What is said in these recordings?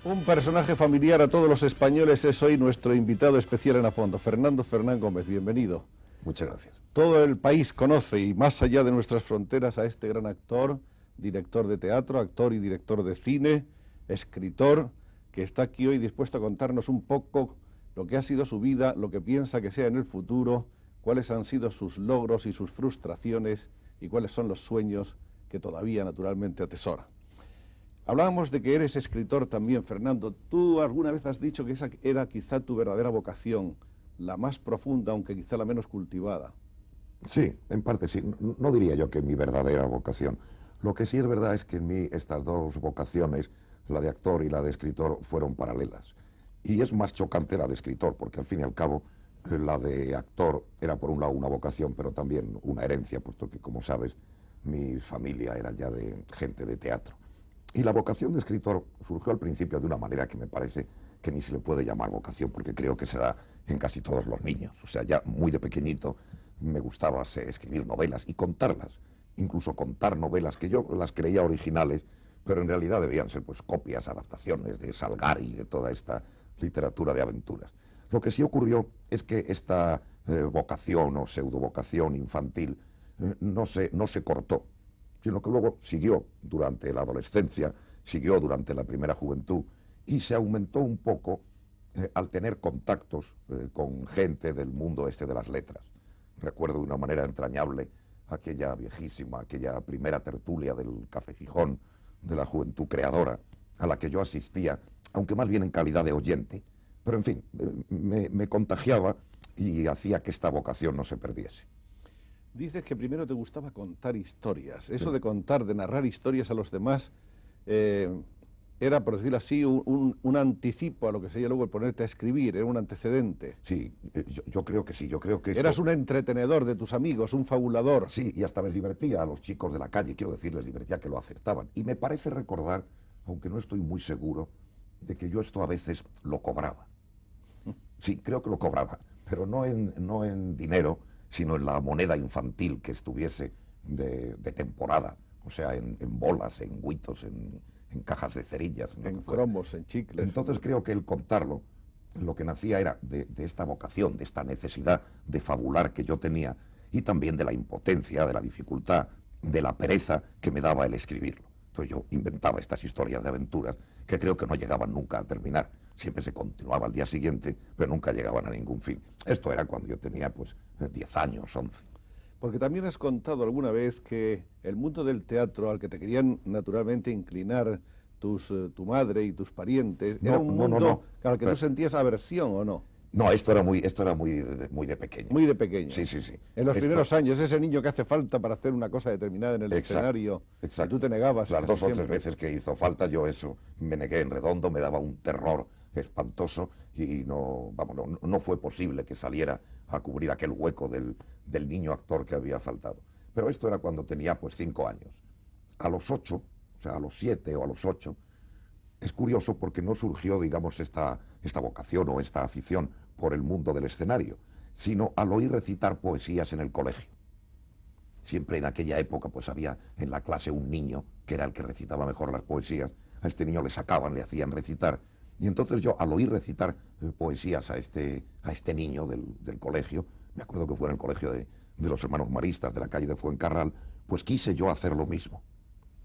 Un personaje familiar a todos los españoles es hoy nuestro invitado especial en A Fondo, Fernando Fernán Gómez. Bienvenido. Muchas gracias. Todo el país conoce, y más allá de nuestras fronteras, a este gran actor, director de teatro, actor y director de cine, escritor, que está aquí hoy dispuesto a contarnos un poco lo que ha sido su vida, lo que piensa que sea en el futuro, cuáles han sido sus logros y sus frustraciones y cuáles son los sueños que todavía naturalmente atesora. Hablábamos de que eres escritor también, Fernando. Tú alguna vez has dicho que esa era quizá tu verdadera vocación, la más profunda, aunque quizá la menos cultivada. Sí, en parte sí. No diría yo que mi verdadera vocación. Lo que sí es verdad es que en mí estas dos vocaciones, la de actor y la de escritor, fueron paralelas. Y es más chocante la de escritor, porque al fin y al cabo la de actor era por un lado una vocación, pero también una herencia, puesto que, como sabes, mi familia era ya de gente de teatro. Y la vocación de escritor surgió al principio de una manera que me parece que ni se le puede llamar vocación, porque creo que se da en casi todos los niños. O sea, ya muy de pequeñito me gustaba escribir novelas y contarlas, incluso contar novelas que yo las creía originales, pero en realidad debían ser pues copias, adaptaciones de Salgari y de toda esta literatura de aventuras. Lo que sí ocurrió es que esta vocación o pseudovocación infantil no se cortó, sino que luego siguió durante la adolescencia, siguió durante la primera juventud y se aumentó un poco al tener contactos con gente del mundo este de las letras. Recuerdo de una manera entrañable aquella viejísima, aquella primera tertulia del Café Gijón, de la Juventud Creadora, a la que yo asistía, aunque más bien en calidad de oyente. Pero en fin, me contagiaba y hacía que esta vocación no se perdiese. Dices que primero te gustaba contar historias. Eso de contar, de narrar historias a los demás, era, por decirlo así, un anticipo a lo que sería luego el ponerte a escribir, era un antecedente. Sí, yo creo que sí, yo creo que esto... Eras un entretenedor de tus amigos, un fabulador. Sí, y hasta les divertía a los chicos de la calle, quiero decir, les divertía que lo aceptaban. Y me parece recordar, aunque no estoy muy seguro, de que yo esto a veces lo cobraba. Sí, creo que lo cobraba, pero no en dinero, sino en la moneda infantil que estuviese de temporada, o sea, en bolas, en huitos, en cajas de cerillas. En cromos, en chicles. Entonces creo que el contarlo, lo que nacía era de esta vocación, de esta necesidad de fabular que yo tenía, y también de la impotencia, de la dificultad, de la pereza que me daba el escribirlo. Entonces yo inventaba estas historias de aventuras que creo que no llegaban nunca a terminar. Siempre se continuaba al día siguiente, pero nunca llegaban a ningún fin. Esto era cuando yo tenía pues 10 años, 11. Porque también has contado alguna vez que el mundo del teatro, al que te querían naturalmente inclinar tu madre y tus parientes, era un mundo al que tú sentías aversión, ¿o no? No, esto era muy de pequeño. Muy de pequeño. Sí, sí, sí. En los primeros años, ese niño que hace falta para hacer una cosa determinada en el escenario, exacto. Y tú te negabas. Las 2 o 3 veces que hizo falta, yo eso me negué en redondo, me daba un terror espantoso y no fue posible que saliera a cubrir aquel hueco del niño actor que había faltado. Pero esto era cuando tenía pues 5 años. A los 8, o sea, a los 7 o a los 8, es curioso porque no surgió, digamos, esta vocación o esta afición por el mundo del escenario, sino al oír recitar poesías en el colegio. Siempre en aquella época pues había en la clase un niño que era el que recitaba mejor las poesías. A este niño le sacaban, le hacían recitar. Y entonces yo, al oír recitar poesías a este niño del colegio, me acuerdo que fue en el colegio de los hermanos maristas de la calle de Fuencarral, pues quise yo hacer lo mismo.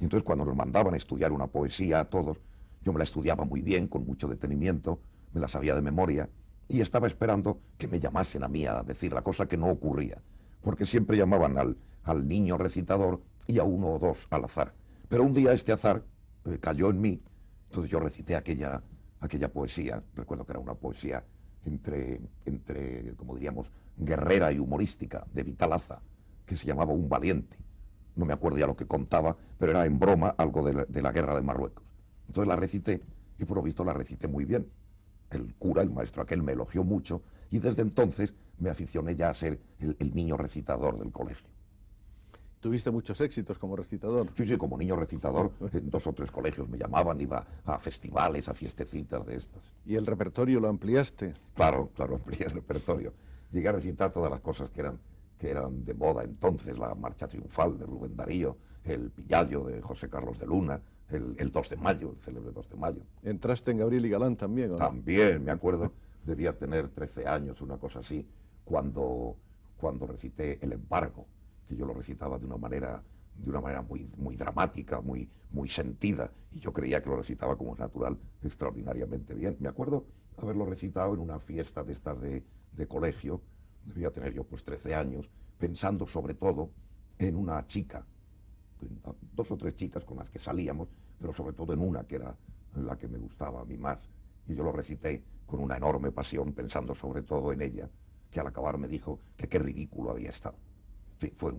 Y entonces cuando nos mandaban a estudiar una poesía a todos, yo me la estudiaba muy bien, con mucho detenimiento, me la sabía de memoria, y estaba esperando que me llamasen a mí a decir la cosa que no ocurría, porque siempre llamaban al niño recitador y a 1 o 2 al azar. Pero un día este azar cayó en mí, entonces yo recité aquella poesía, recuerdo que era una poesía entre, como diríamos, guerrera y humorística, de Vitalaza, que se llamaba Un Valiente. No me acuerdo ya lo que contaba, pero era en broma algo de la guerra de Marruecos. Entonces la recité, y por lo visto la recité muy bien. El cura, el maestro aquel, me elogió mucho, y desde entonces me aficioné ya a ser el niño recitador del colegio. ¿Tuviste muchos éxitos como recitador? Sí, como niño recitador, en 2 o 3 colegios me llamaban, iba a festivales, a fiestecitas de estas. ¿Y el repertorio lo ampliaste? Claro, amplié el repertorio. Llegué a recitar todas las cosas que eran de moda entonces, la Marcha Triunfal de Rubén Darío, el Pillallo de José Carlos de Luna, el 2 de mayo, el célebre 2 de mayo. ¿Entraste en Gabriel y Galán también, o no? También, me acuerdo, debía tener 13 años, una cosa así, cuando recité El embargo, que yo lo recitaba de una manera muy dramática, muy sentida, y yo creía que lo recitaba como es natural, extraordinariamente bien. Me acuerdo haberlo recitado en una fiesta de estas de colegio, debía tener yo pues 13 años, pensando sobre todo en una chica, 2 o 3 chicas con las que salíamos, pero sobre todo en una que era la que me gustaba a mí más. Y yo lo recité con una enorme pasión, pensando sobre todo en ella, que al acabar me dijo que qué ridículo había estado. Sí, fue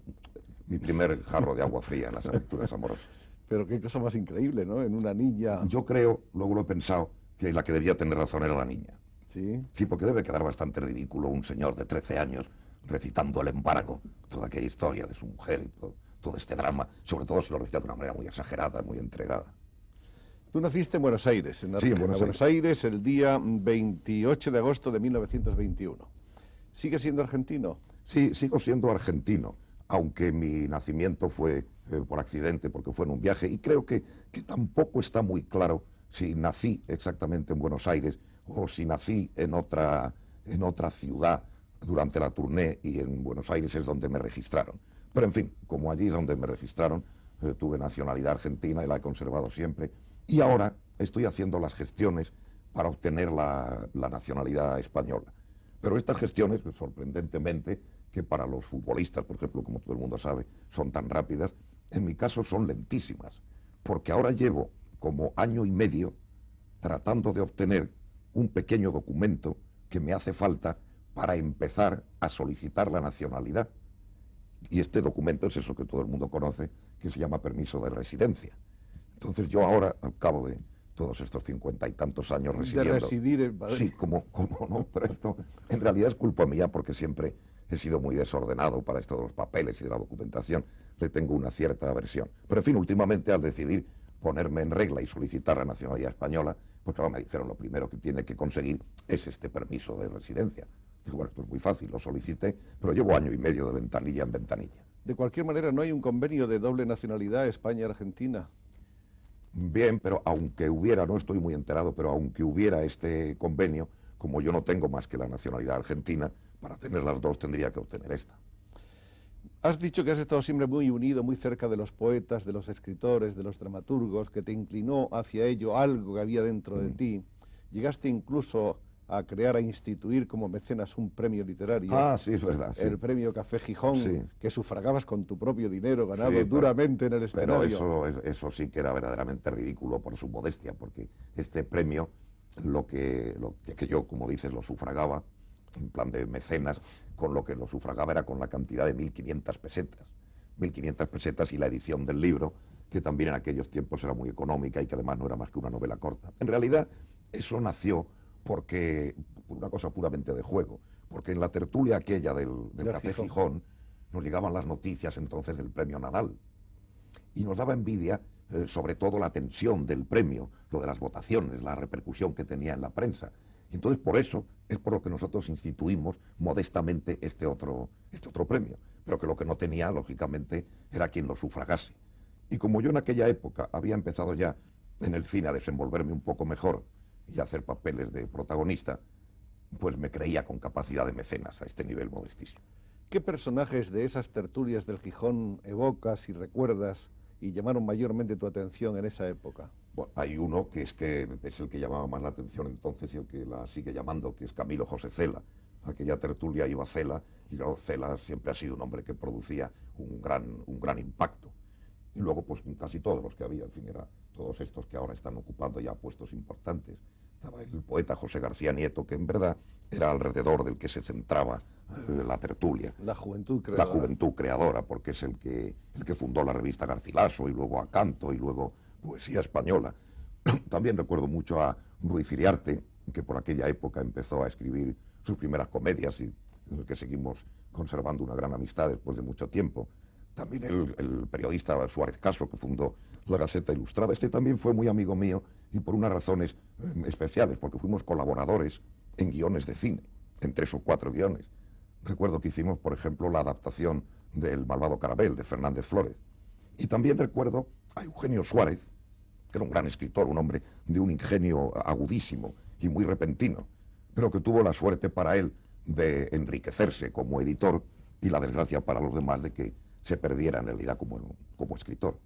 mi primer jarro de agua fría en las aventuras amorosas. Pero qué cosa más increíble, ¿no? En una niña... Yo creo, luego lo he pensado, que la que debía tener razón era la niña. Sí. Sí, porque debe quedar bastante ridículo un señor de 13 años recitando El embargo, toda aquella historia de su mujer y todo este drama, sobre todo si lo recita de una manera muy exagerada, muy entregada. Tú naciste en Buenos Aires, en Sí, en Buenos Aires, el día 28 de agosto de 1921. ¿Sigues siendo argentino? Sí, sigo siendo argentino, aunque mi nacimiento fue por accidente, porque fue en un viaje, y creo que tampoco está muy claro si nací exactamente en Buenos Aires o si nací en otra ciudad durante la tournée, y en Buenos Aires es donde me registraron. Pero en fin, como allí es donde me registraron, tuve nacionalidad argentina y la he conservado siempre, y ahora estoy haciendo las gestiones para obtener la nacionalidad española. Pero estas gestiones, sorprendentemente, que para los futbolistas, por ejemplo, como todo el mundo sabe, son tan rápidas, en mi caso son lentísimas, porque ahora llevo como año y medio tratando de obtener un pequeño documento que me hace falta para empezar a solicitar la nacionalidad. Y este documento es eso que todo el mundo conoce, que se llama permiso de residencia. Entonces yo ahora, al cabo de todos estos 50 y tantos años residiendo... De residir en Madrid. Sí, como no, pero esto en realidad es culpa mía, porque siempre he sido muy desordenado para esto de los papeles y de la documentación. Le tengo una cierta aversión. Pero en fin, últimamente al decidir ponerme en regla y solicitar la nacionalidad española, pues claro, me dijeron lo primero que tiene que conseguir es este permiso de residencia. Digo, bueno, esto es muy fácil, lo solicité, pero llevo año y medio de ventanilla en ventanilla. De cualquier manera, ¿no hay un convenio de doble nacionalidad España-Argentina? Bien, pero aunque hubiera, no estoy muy enterado, pero aunque hubiera este convenio, como yo no tengo más que la nacionalidad argentina, para tener las dos tendría que obtener esta. Has dicho que has estado siempre muy unido, muy cerca de los poetas, de los escritores, de los dramaturgos, que te inclinó hacia ello algo que había dentro de ti. Llegaste incluso a crear, a instituir como mecenas un premio literario. Ah, sí, es verdad. Sí. El premio Café Gijón, sí, que sufragabas con tu propio dinero, ganado sí, duramente en el escenario. Pero eso sí que era verdaderamente ridículo por su modestia, porque este premio, lo que yo, como dices, lo sufragaba, en plan de mecenas, con lo que lo sufragaba era con la cantidad de 1.500 pesetas. 1.500 pesetas y la edición del libro, que también en aquellos tiempos era muy económica y que además no era más que una novela corta. En realidad, eso nació por una cosa puramente de juego, porque en la tertulia aquella del Café Gijón nos llegaban las noticias entonces del premio Nadal, y nos daba envidia sobre todo la tensión del premio, lo de las votaciones, la repercusión que tenía en la prensa. Y entonces por eso es por lo que nosotros instituimos modestamente este otro premio, pero que lo que no tenía, lógicamente, era quien lo sufragase. Y como yo en aquella época había empezado ya en el cine a desenvolverme un poco mejor y a hacer papeles de protagonista, pues me creía con capacidad de mecenas a este nivel modestísimo. ¿Qué personajes de esas tertulias del Gijón evocas y recuerdas y llamaron mayormente tu atención en esa época? Bueno, hay uno que es el que llamaba más la atención entonces y el que la sigue llamando, que es Camilo José Cela. Aquella tertulia iba Cela, y claro, Cela siempre ha sido un hombre que producía un gran impacto. Y luego, pues casi todos los que había, en fin, eran todos estos que ahora están ocupando ya puestos importantes. Estaba el poeta José García Nieto, que en verdad era alrededor del que se centraba la tertulia. La juventud creadora. La juventud creadora, porque es el que fundó la revista Garcilaso, y luego a Canto, y luego Poesía Española. También recuerdo mucho a Ruiz Iriarte, que por aquella época empezó a escribir sus primeras comedias y en el que seguimos conservando una gran amistad después de mucho tiempo. También el periodista Suárez Caso, que fundó la Gaceta Ilustrada. Este también fue muy amigo mío y por unas razones especiales, porque fuimos colaboradores en guiones de cine, en 3 o 4 guiones. Recuerdo que hicimos, por ejemplo, la adaptación del Malvado Carabel, de Fernández Flórez. Y también recuerdo a Eugenio Suárez, que era un gran escritor, un hombre de un ingenio agudísimo y muy repentino, pero que tuvo la suerte para él de enriquecerse como editor y la desgracia para los demás de que se perdiera en realidad como escritor.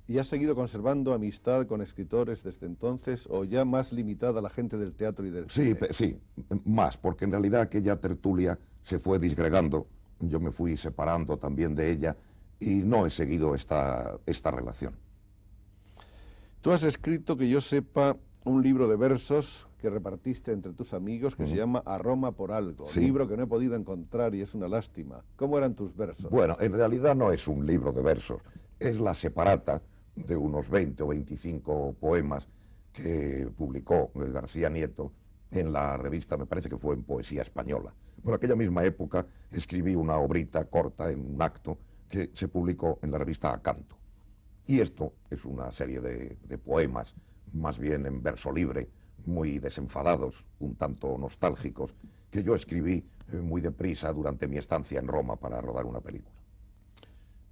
¿Y has seguido conservando amistad con escritores desde entonces o ya más limitada a la gente del teatro y del cine? Sí, más, porque en realidad aquella tertulia se fue disgregando, yo me fui separando también de ella y no he seguido esta relación. Tú has escrito, que yo sepa, un libro de versos que repartiste entre tus amigos que se llama A Roma por algo, Sí. libro que no he podido encontrar y es una lástima. ¿Cómo eran tus versos? Bueno, en realidad no es un libro de versos, es la separata de unos 20 o 25 poemas que publicó García Nieto en la revista, me parece que fue en Poesía Española. Bueno, aquella misma época escribí una obrita corta en un acto que se publicó en la revista Acanto. Y esto es una serie de poemas, más bien en verso libre, muy desenfadados, un tanto nostálgicos, que yo escribí muy deprisa durante mi estancia en Roma para rodar una película.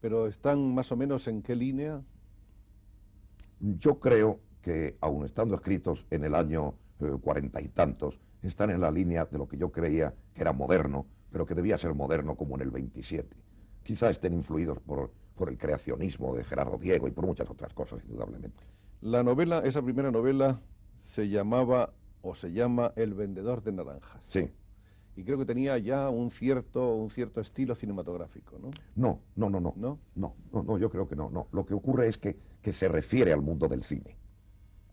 ¿Pero están más o menos en qué línea? Yo creo que, aun estando escritos en el año 40 y tantos, están en la línea de lo que yo creía que era moderno, pero que debía ser moderno como en el 27. Quizá estén influidos por el creacionismo de Gerardo Diego y por muchas otras cosas, indudablemente. La novela, esa primera novela, se llamaba o se llama El vendedor de naranjas. Sí. Y creo que tenía ya un cierto estilo cinematográfico, ¿no? No, yo creo que no. Lo que ocurre es que se refiere al mundo del cine.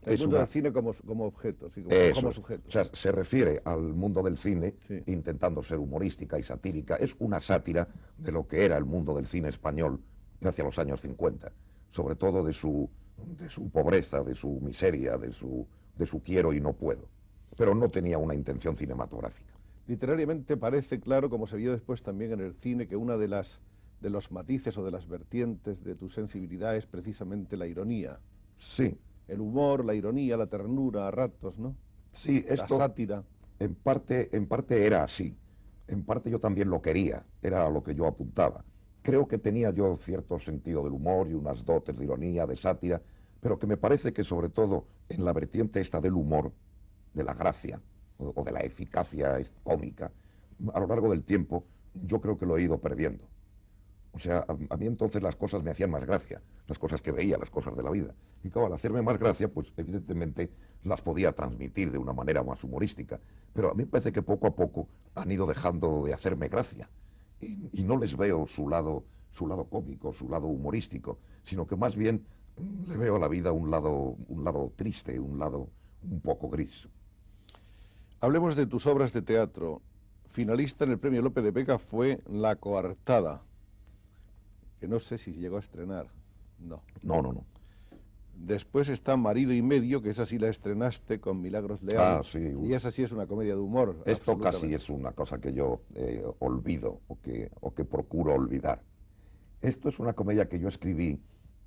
El mundo del cine como objeto, sí, como sujeto. O sea, se refiere al mundo del cine, sí, intentando ser humorística y satírica. Es una sátira de lo que era el mundo del cine español hacia los años 50, sobre todo de su pobreza, de su miseria, de su quiero y no puedo. Pero no tenía una intención cinematográfica. Literariamente parece claro, como se vio después también en el cine, que una de los matices o de las vertientes de tu sensibilidad es precisamente la ironía. Sí. El humor, la ironía, la ternura a ratos, ¿no? Sí, esto la sátira. En parte era así. En parte yo también lo quería, era a lo que yo apuntaba. Creo que tenía yo cierto sentido del humor y unas dotes de ironía, de sátira, pero que me parece que sobre todo en la vertiente esta del humor, de la gracia o de la eficacia cómica, a lo largo del tiempo yo creo que lo he ido perdiendo. O sea, a mí entonces las cosas me hacían más gracia, las cosas que veía, las cosas de la vida. Y claro, al hacerme más gracia, pues evidentemente las podía transmitir de una manera más humorística. Pero a mí me parece que poco a poco han ido dejando de hacerme gracia. Y no les veo su lado cómico, su lado humorístico, sino que más bien le veo a la vida un lado triste, un lado un poco gris. Hablemos de tus obras de teatro. Finalista en el Premio Lope de Vega fue La Coartada, que no sé si llegó a estrenar. No. No. Después está Marido y Medio, que esa sí la estrenaste con Milagros Leal. Sí. Y esa sí es una comedia de humor. Esto casi es una cosa que yo olvido o que procuro olvidar. Esto es una comedia que yo escribí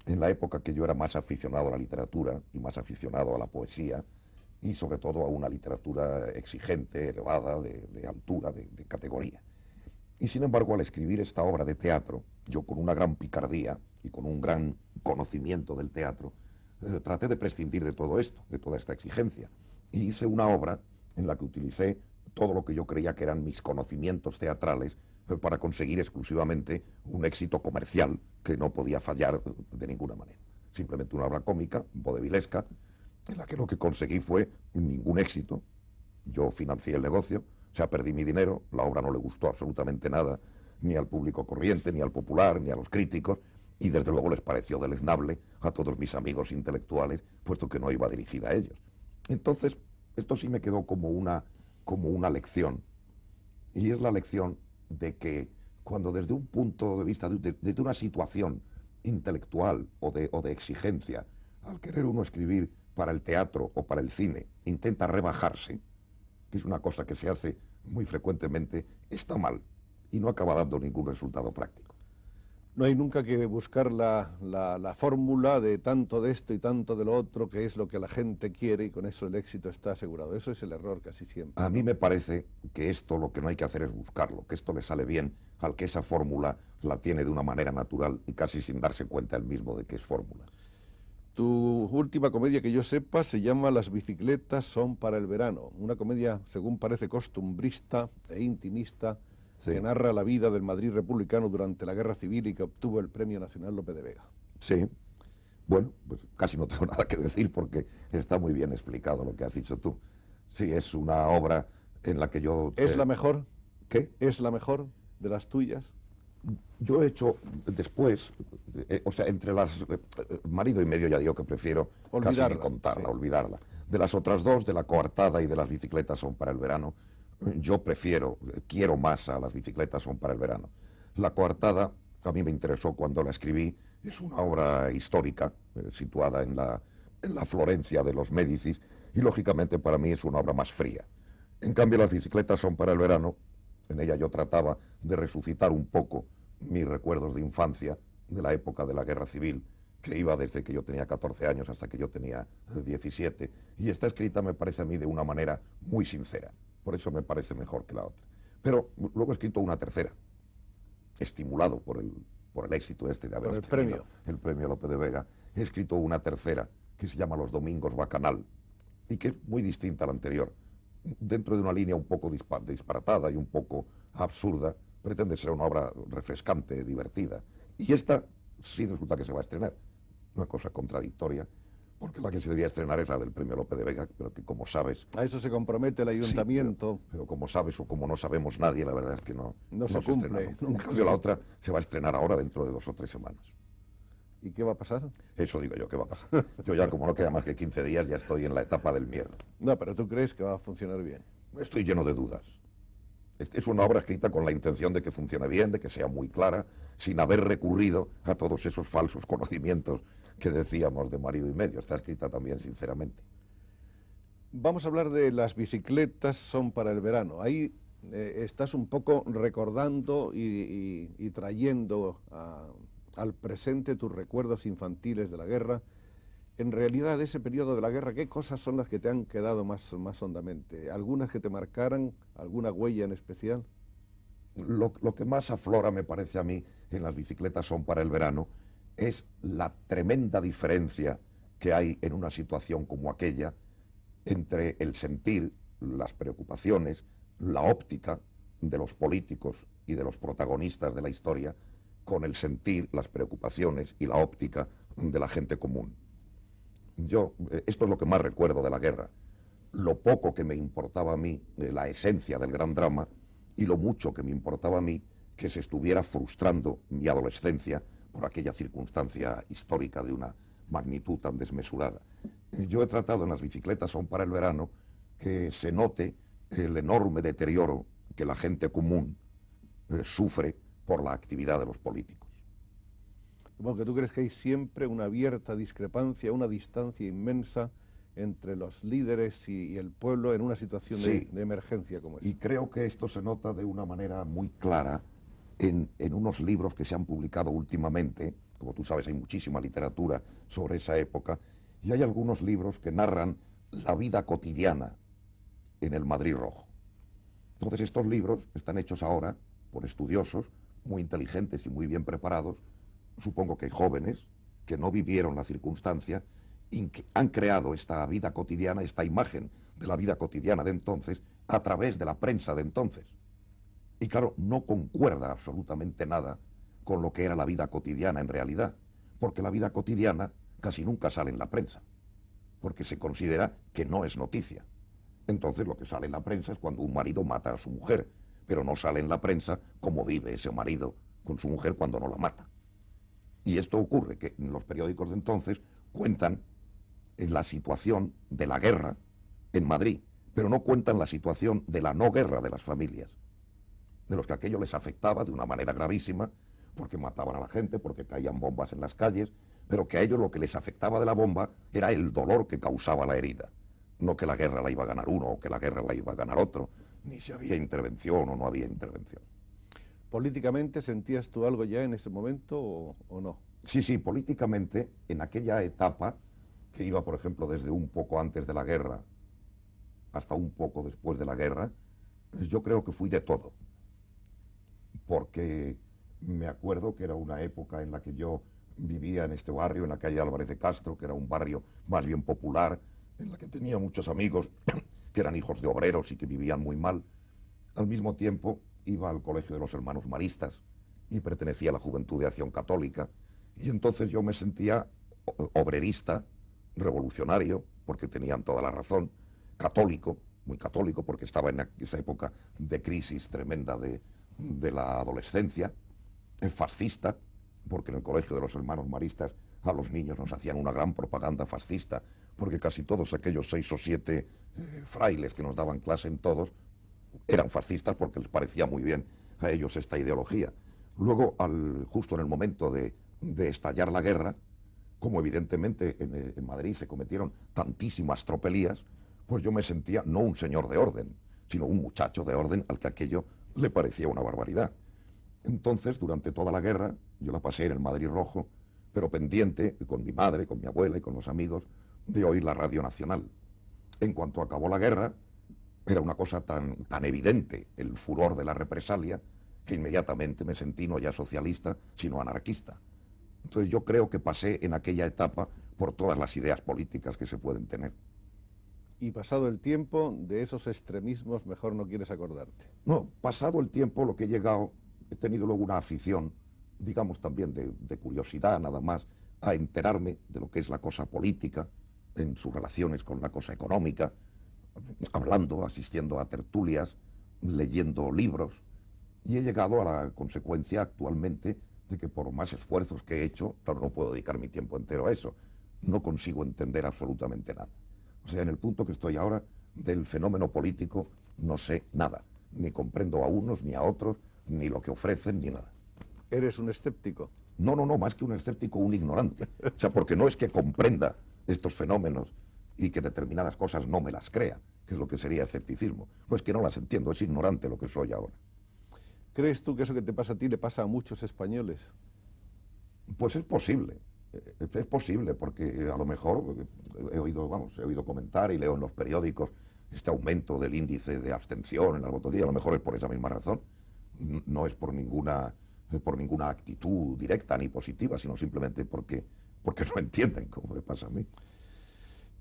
en la época que yo era más aficionado a la literatura y más aficionado a la poesía y sobre todo a una literatura exigente, elevada, de altura, de categoría. Y sin embargo, al escribir esta obra de teatro, yo con una gran picardía y con un gran conocimiento del teatro, traté de prescindir de todo esto, de toda esta exigencia. Y hice una obra en la que utilicé todo lo que yo creía que eran mis conocimientos teatrales para conseguir exclusivamente un éxito comercial que no podía fallar de ninguna manera. Simplemente una obra cómica, vodevillesca, en la que lo que conseguí fue ningún éxito. Yo financié el negocio, o sea, perdí mi dinero, la obra no le gustó absolutamente nada, ni al público corriente, ni al popular, ni a los críticos, y desde luego les pareció deleznable a todos mis amigos intelectuales, puesto que no iba dirigida a ellos. Entonces, esto sí me quedó como una lección, y es la lección de que cuando desde un punto de vista, desde una situación intelectual o de exigencia, al querer uno escribir para el teatro o para el cine, intenta rebajarse, que es una cosa que se hace muy frecuentemente, está mal y no acaba dando ningún resultado práctico. No hay nunca que buscar la fórmula de tanto de esto y tanto de lo otro, que es lo que la gente quiere y con eso el éxito está asegurado. Eso es el error casi siempre. A mí me parece que esto lo que no hay que hacer es buscarlo, que esto le sale bien al que esa fórmula la tiene de una manera natural y casi sin darse cuenta él mismo de que es fórmula. Tu última comedia, que yo sepa, se llama Las bicicletas son para el verano. Una comedia, según parece, costumbrista e intimista, Sí. que narra la vida del Madrid republicano durante la Guerra Civil y que obtuvo el Premio Nacional Lope de Vega. Sí. Bueno, pues casi no tengo nada que decir porque está muy bien explicado lo que has dicho tú. Sí, es una obra en la que yo... ¿Es la mejor? ¿Qué? ¿Es la mejor de las tuyas? Yo he hecho después, o sea, entre las... marido y medio ya digo que prefiero casi Olvidarla, ni contarla, sí. olvidarla. De las otras dos, de la coartada y de las bicicletas son para el verano, yo quiero más a las bicicletas son para el verano. La coartada a mí me interesó cuando la escribí, es una obra histórica situada en la Florencia de los Médicis y lógicamente para mí es una obra más fría. En cambio las bicicletas son para el verano. En ella yo trataba de resucitar un poco mis recuerdos de infancia, de la época de la Guerra Civil, que iba desde que yo tenía 14 años hasta que yo tenía 17, y está escrita, me parece a mí, de una manera muy sincera. Por eso me parece mejor que la otra. Pero luego he escrito una tercera, estimulado por el éxito este de haber Por el tenido premio. el premio Lope de Vega. He escrito una tercera que se llama Los Domingos Bacanal, y que es muy distinta a la anterior. Dentro de una línea un poco disparatada y un poco absurda, pretende ser una obra refrescante, divertida. Y esta sí resulta que se va a estrenar. Una cosa contradictoria, porque la que se debería estrenar es la del premio Lope de Vega, pero que como sabes... A eso se compromete el ayuntamiento. Sí, pero como sabes o como no sabemos nadie, la verdad es que no Se cumple. estrena nunca. En cambio, la otra se va a estrenar ahora dentro de 2 o 3 semanas. ¿Y qué va a pasar? Eso digo yo, ¿qué va a pasar? Yo ya, como no queda más que 15 días, ya estoy en la etapa del miedo. No, pero tú crees que va a funcionar bien. Estoy lleno de dudas. Es una obra escrita con la intención de que funcione bien, de que sea muy clara, sin haber recurrido a todos esos falsos conocimientos que decíamos de marido y medio. Está escrita también sinceramente. Vamos a hablar de Las bicicletas son para el verano. Ahí estás un poco recordando y trayendo al presente tus recuerdos infantiles de la guerra. En realidad, de ese periodo de la guerra, ¿qué cosas son las que te han quedado más hondamente? ¿Algunas que te marcaran? ¿Alguna huella en especial? Lo que más aflora, me parece a mí, en Las bicicletas son para el verano, es la tremenda diferencia que hay en una situación como aquella entre el sentir, las preocupaciones, la óptica de los políticos y de los protagonistas de la historia, con el sentir, las preocupaciones y la óptica de la gente común. Esto es lo que más recuerdo de la guerra, lo poco que me importaba a mí la esencia del gran drama y lo mucho que me importaba a mí que se estuviera frustrando mi adolescencia por aquella circunstancia histórica de una magnitud tan desmesurada. Yo he tratado en Las bicicletas son para el verano que se note el enorme deterioro que la gente común sufre por la actividad de los políticos. Supongo que tú crees que hay siempre una abierta discrepancia, una distancia inmensa entre los líderes y el pueblo en una situación Sí, de emergencia como esta. y creo que esto se nota de una manera muy clara en unos libros que se han publicado últimamente. Como tú sabes, hay muchísima literatura sobre esa época, y hay algunos libros que narran la vida cotidiana en el Madrid Rojo. Entonces estos libros están hechos ahora por estudiosos muy inteligentes y muy bien preparados, supongo que jóvenes, que no vivieron la circunstancia y que han creado esta vida cotidiana, esta imagen de la vida cotidiana de entonces, a través de la prensa de entonces. Y claro, no concuerda absolutamente nada con lo que era la vida cotidiana en realidad, porque la vida cotidiana casi nunca sale en la prensa, porque se considera que no es noticia. Entonces lo que sale en la prensa es cuando un marido mata a su mujer, pero no sale en la prensa cómo vive ese marido con su mujer cuando no la mata. Y esto ocurre, que en los periódicos de entonces cuentan en la situación de la guerra en Madrid, pero no cuentan la situación de la no guerra de las familias, de los que aquello les afectaba de una manera gravísima, porque mataban a la gente, porque caían bombas en las calles, pero que a ellos lo que les afectaba de la bomba era el dolor que causaba la herida, no que la guerra la iba a ganar uno o que la guerra la iba a ganar otro, ni si había intervención o no había intervención. ¿Políticamente sentías tú algo ya en ese momento o no? Sí, políticamente, en aquella etapa, que iba, por ejemplo, desde un poco antes de la guerra hasta un poco después de la guerra, yo creo que fui de todo. Porque me acuerdo que era una época en la que yo vivía en este barrio, en la calle Álvarez de Castro, que era un barrio más bien popular, en la que tenía muchos amigos que eran hijos de obreros y que vivían muy mal. Al mismo tiempo iba al colegio de los hermanos maristas y pertenecía a la Juventud de Acción Católica. Y entonces yo me sentía obrerista, revolucionario, porque tenían toda la razón, católico, muy católico, porque estaba en esa época de crisis tremenda de la adolescencia, fascista, porque en el colegio de los hermanos maristas a los niños nos hacían una gran propaganda fascista, porque casi todos aquellos 6 o 7 frailes que nos daban clase en todos eran fascistas porque les parecía muy bien a ellos esta ideología. Luego, justo en el momento de estallar la guerra, como evidentemente en Madrid se cometieron tantísimas tropelías, pues yo me sentía no un señor de orden, sino un muchacho de orden al que aquello le parecía una barbaridad. Entonces, durante toda la guerra, yo la pasé en el Madrid Rojo, pero pendiente, con mi madre, con mi abuela y con los amigos, de oír la Radio Nacional. En cuanto acabó la guerra, era una cosa tan evidente, el furor de la represalia, que inmediatamente me sentí no ya socialista, sino anarquista. Entonces yo creo que pasé en aquella etapa por todas las ideas políticas que se pueden tener. Y pasado el tiempo, de esos extremismos mejor no quieres acordarte. No, pasado el tiempo, lo que he llegado, he tenido luego una afición, digamos también de curiosidad nada más, a enterarme de lo que es la cosa política, en sus relaciones con la cosa económica, hablando, asistiendo a tertulias, leyendo libros, y he llegado a la consecuencia actualmente de que por más esfuerzos que he hecho, claro, no puedo dedicar mi tiempo entero a eso, no consigo entender absolutamente nada. O sea, en el punto que estoy ahora del fenómeno político no sé nada, ni comprendo a unos ni a otros, ni lo que ofrecen, ni nada. ¿Eres un escéptico? No, más que un escéptico, un ignorante. O sea, porque no es que comprenda estos fenómenos y que determinadas cosas no me las crea, que es lo que sería escepticismo. No es que no las entiendo, es ignorante lo que soy ahora. ¿Crees tú que eso que te pasa a ti le pasa a muchos españoles? Pues es posible, porque a lo mejor he oído comentar y leo en los periódicos este aumento del índice de abstención en las votaciones, a lo mejor es por esa misma razón, no es por ninguna actitud directa ni positiva, sino simplemente porque no entienden cómo me pasa a mí.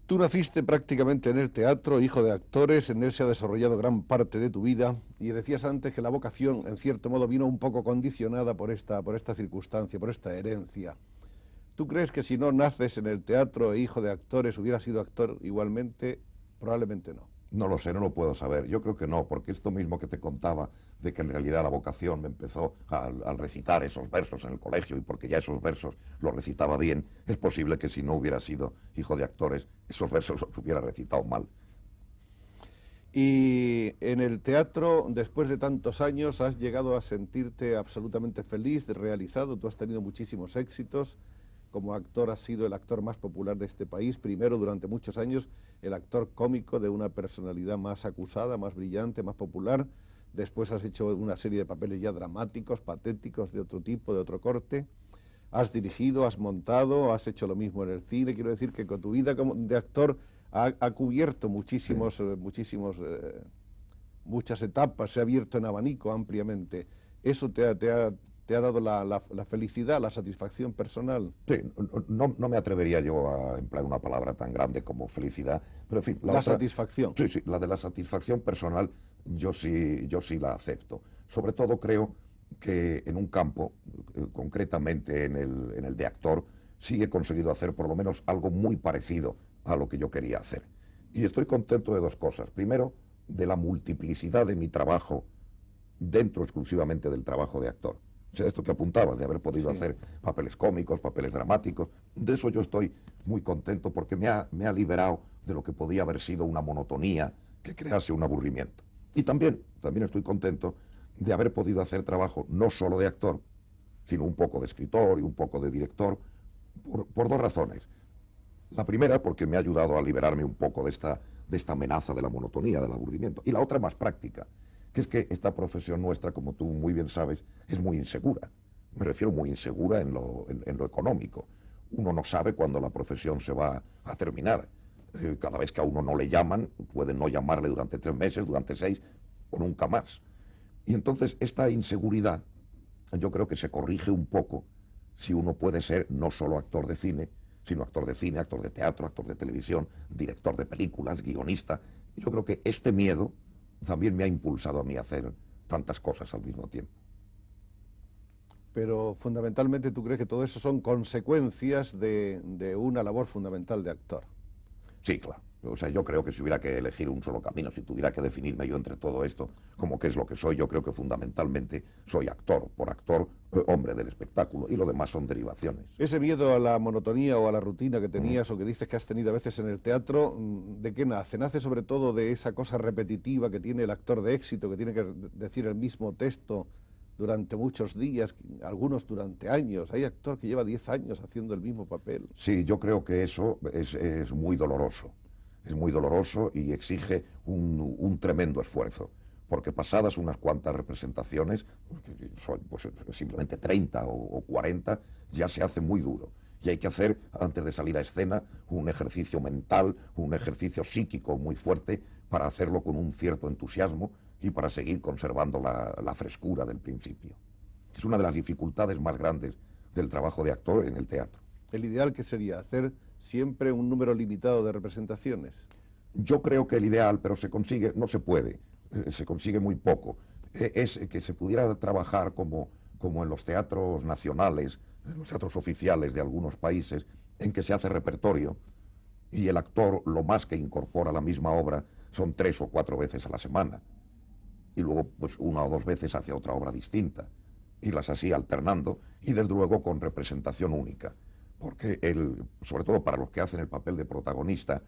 Tú naciste prácticamente en el teatro, hijo de actores, en él se ha desarrollado gran parte de tu vida, y decías antes que la vocación, en cierto modo, vino un poco condicionada por esta circunstancia, por esta herencia. ¿Tú crees que si no naces en el teatro e hijo de actores, hubieras sido actor igualmente? Probablemente no. No lo sé, no lo puedo saber. Yo creo que no, porque esto mismo que te contaba, de que en realidad la vocación me empezó al recitar esos versos en el colegio, y porque ya esos versos los recitaba bien, es posible que si no hubiera sido hijo de actores, esos versos los hubiera recitado mal. Y en el teatro, después de tantos años, has llegado a sentirte absolutamente feliz, realizado. Tú has tenido muchísimos éxitos. Como actor has sido el actor más popular de este país, primero durante muchos años el actor cómico de una personalidad más acusada, más brillante, más popular. Después has hecho una serie de papeles ya dramáticos, patéticos, de otro tipo, de otro corte. Has dirigido, has montado, has hecho lo mismo en el cine. Quiero decir que con tu vida de actor ha cubierto muchas etapas, se ha abierto en abanico ampliamente. ¿Eso te ha dado la felicidad, la satisfacción personal? Sí, no me atrevería yo a emplear una palabra tan grande como felicidad, pero en fin... Satisfacción. Sí, la de la satisfacción personal yo sí la acepto. Sobre todo creo que en un campo, concretamente en el de actor, sí he conseguido hacer por lo menos algo muy parecido a lo que yo quería hacer. Y estoy contento de dos cosas. Primero, de la multiplicidad de mi trabajo dentro exclusivamente del trabajo de actor. O sea, esto que apuntabas, de haber podido hacer papeles cómicos, papeles dramáticos, de eso yo estoy muy contento porque me ha liberado de lo que podía haber sido una monotonía que crease un aburrimiento. Y también estoy contento de haber podido hacer trabajo no solo de actor, sino un poco de escritor y un poco de director, por dos razones. La primera, porque me ha ayudado a liberarme un poco de esta amenaza de la monotonía, del aburrimiento. Y la otra más práctica, que es que esta profesión nuestra, como tú muy bien sabes, es muy insegura. Me refiero muy insegura en lo económico. Uno no sabe cuándo la profesión se va a terminar. Cada vez que a uno no le llaman, pueden no llamarle durante 3 meses, durante 6 o nunca más. Y entonces esta inseguridad yo creo que se corrige un poco si uno puede ser no solo actor de cine, sino actor de cine, actor de teatro, actor de televisión, director de películas, guionista. Yo creo que este miedo también me ha impulsado a mí a hacer tantas cosas al mismo tiempo. Pero fundamentalmente tú crees que todo eso son consecuencias de una labor fundamental de actor. Sí, claro. O sea, yo creo que si hubiera que elegir un solo camino, si tuviera que definirme yo entre todo esto, como qué es lo que soy, yo creo que fundamentalmente soy actor, por actor, hombre del espectáculo, y lo demás son derivaciones. Ese miedo a la monotonía o a la rutina que tenías o que dices que has tenido a veces en el teatro, ¿de qué nace? Nace sobre todo de esa cosa repetitiva que tiene el actor de éxito, que tiene que decir el mismo texto durante muchos días, algunos durante años. Hay actor que lleva 10 años haciendo el mismo papel. Sí, yo creo que eso es muy doloroso. Es muy doloroso y exige un tremendo esfuerzo, porque pasadas unas cuantas representaciones, pues simplemente 30 o 40, ya se hace muy duro. Y hay que hacer, antes de salir a escena, un ejercicio mental, un ejercicio psíquico muy fuerte para hacerlo con un cierto entusiasmo y para seguir conservando la frescura del principio. Es una de las dificultades más grandes del trabajo de actor en el teatro. ¿El ideal qué sería? ¿Hacer siempre un número limitado de representaciones? Yo creo que el ideal, pero se consigue, no se puede, se consigue muy poco. Es que se pudiera trabajar como en los teatros nacionales, en los teatros oficiales de algunos países, en que se hace repertorio y el actor lo más que incorpora a la misma obra son 3 o 4 veces a la semana. Y luego pues 1 o 2 veces hacia otra obra distinta. Y las así alternando y desde luego con representación única. Porque sobre todo para los que hacen el papel de protagonista,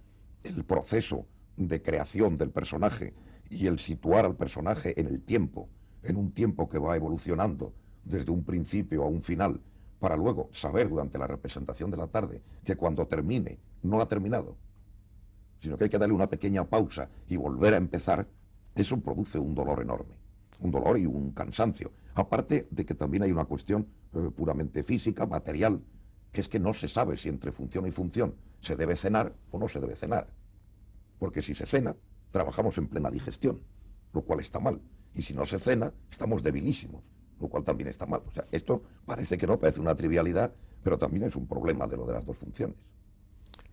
el proceso de creación del personaje y el situar al personaje en el tiempo, en un tiempo que va evolucionando desde un principio a un final, para luego saber durante la representación de la tarde que cuando termine no ha terminado, sino que hay que darle una pequeña pausa y volver a empezar, eso produce un dolor enorme, un dolor y un cansancio. Aparte de que también hay una cuestión puramente física, material, que es que no se sabe si entre función y función se debe cenar o no se debe cenar. Porque si se cena, trabajamos en plena digestión, lo cual está mal. Y si no se cena, estamos debilísimos, lo cual también está mal. O sea, esto parece que no, parece una trivialidad, pero también es un problema de lo de las dos funciones.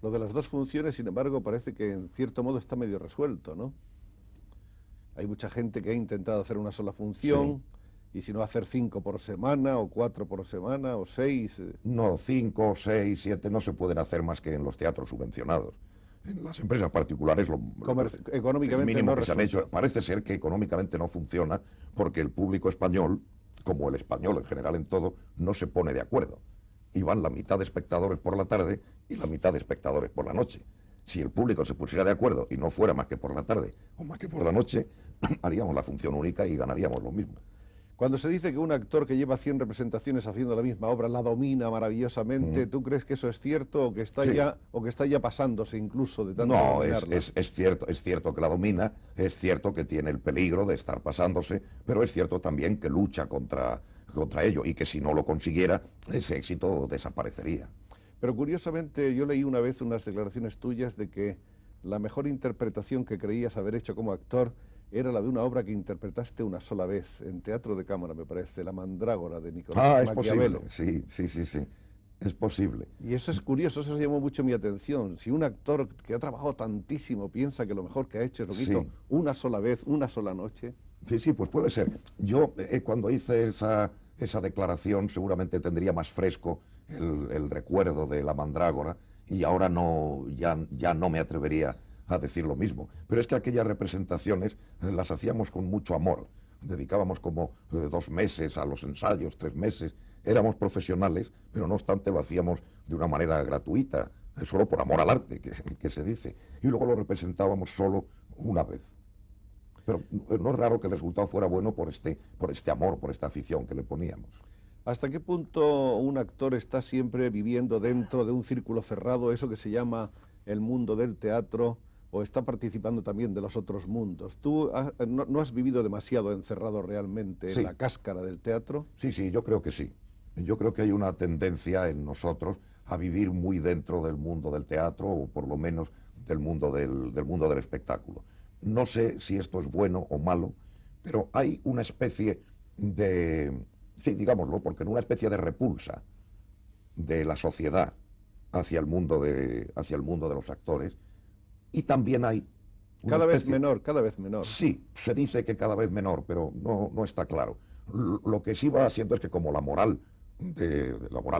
Lo de las dos funciones, sin embargo, parece que en cierto modo está medio resuelto, ¿no? Hay mucha gente que ha intentado hacer una sola función, sí, y si no hacer 5 por semana, o 4 por semana, o 6... No, 5, 6, 7 no se pueden hacer más que en los teatros subvencionados. En las empresas particulares económicamente el mínimo no que se han hecho, parece ser que económicamente no funciona porque el público español, como el español en general en todo, no se pone de acuerdo. Y van la mitad de espectadores por la tarde y la mitad de espectadores por la noche. Si el público se pusiera de acuerdo y no fuera más que por la tarde o más que por la noche, haríamos la función única y ganaríamos lo mismo. Cuando se dice que un actor que lleva 100 representaciones haciendo la misma obra la domina maravillosamente, ¿tú crees que eso es cierto o que está ya pasándose incluso de tanto dominarla? Es cierto que la domina, es cierto que tiene el peligro de estar pasándose, pero es cierto también que lucha contra ello y que si no lo consiguiera, ese éxito desaparecería. Pero curiosamente yo leí una vez unas declaraciones tuyas de que la mejor interpretación que creías haber hecho como actor era la de una obra que interpretaste una sola vez, en teatro de cámara, me parece, La Mandrágora, de Nicolás Maquiavelo. Es posible, sí, es posible. Y eso es curioso, eso llamó mucho mi atención. Si un actor que ha trabajado tantísimo piensa que lo mejor que ha hecho es lo que hizo una sola vez, una sola noche... Sí, pues puede ser. Yo, cuando hice esa declaración, seguramente tendría más fresco el recuerdo de La Mandrágora, y ahora ya no me atrevería a decir lo mismo. Pero es que aquellas representaciones las hacíamos con mucho amor. Dedicábamos como 2 meses a los ensayos, 3 meses. Éramos profesionales, pero no obstante lo hacíamos de una manera gratuita, solo por amor al arte, que se dice. Y luego lo representábamos solo una vez. Pero no es raro que el resultado fuera bueno por este amor, por esta afición que le poníamos. ¿Hasta qué punto un actor está siempre viviendo dentro de un círculo cerrado, eso que se llama el mundo del teatro, o está participando también de los otros mundos? ¿Tú no has vivido demasiado encerrado realmente en la cáscara del teatro? Sí, yo creo que sí. Yo creo que hay una tendencia en nosotros a vivir muy dentro del mundo del teatro, o por lo menos del mundo del espectáculo. No sé si esto es bueno o malo, pero hay una especie de, sí, digámoslo, porque en una especie de repulsa de la sociedad hacia el mundo de los actores, y también hay cada vez menor, cada vez menor. Sí, se dice que cada vez menor, pero no está claro. Lo que sí va haciendo es que como la moral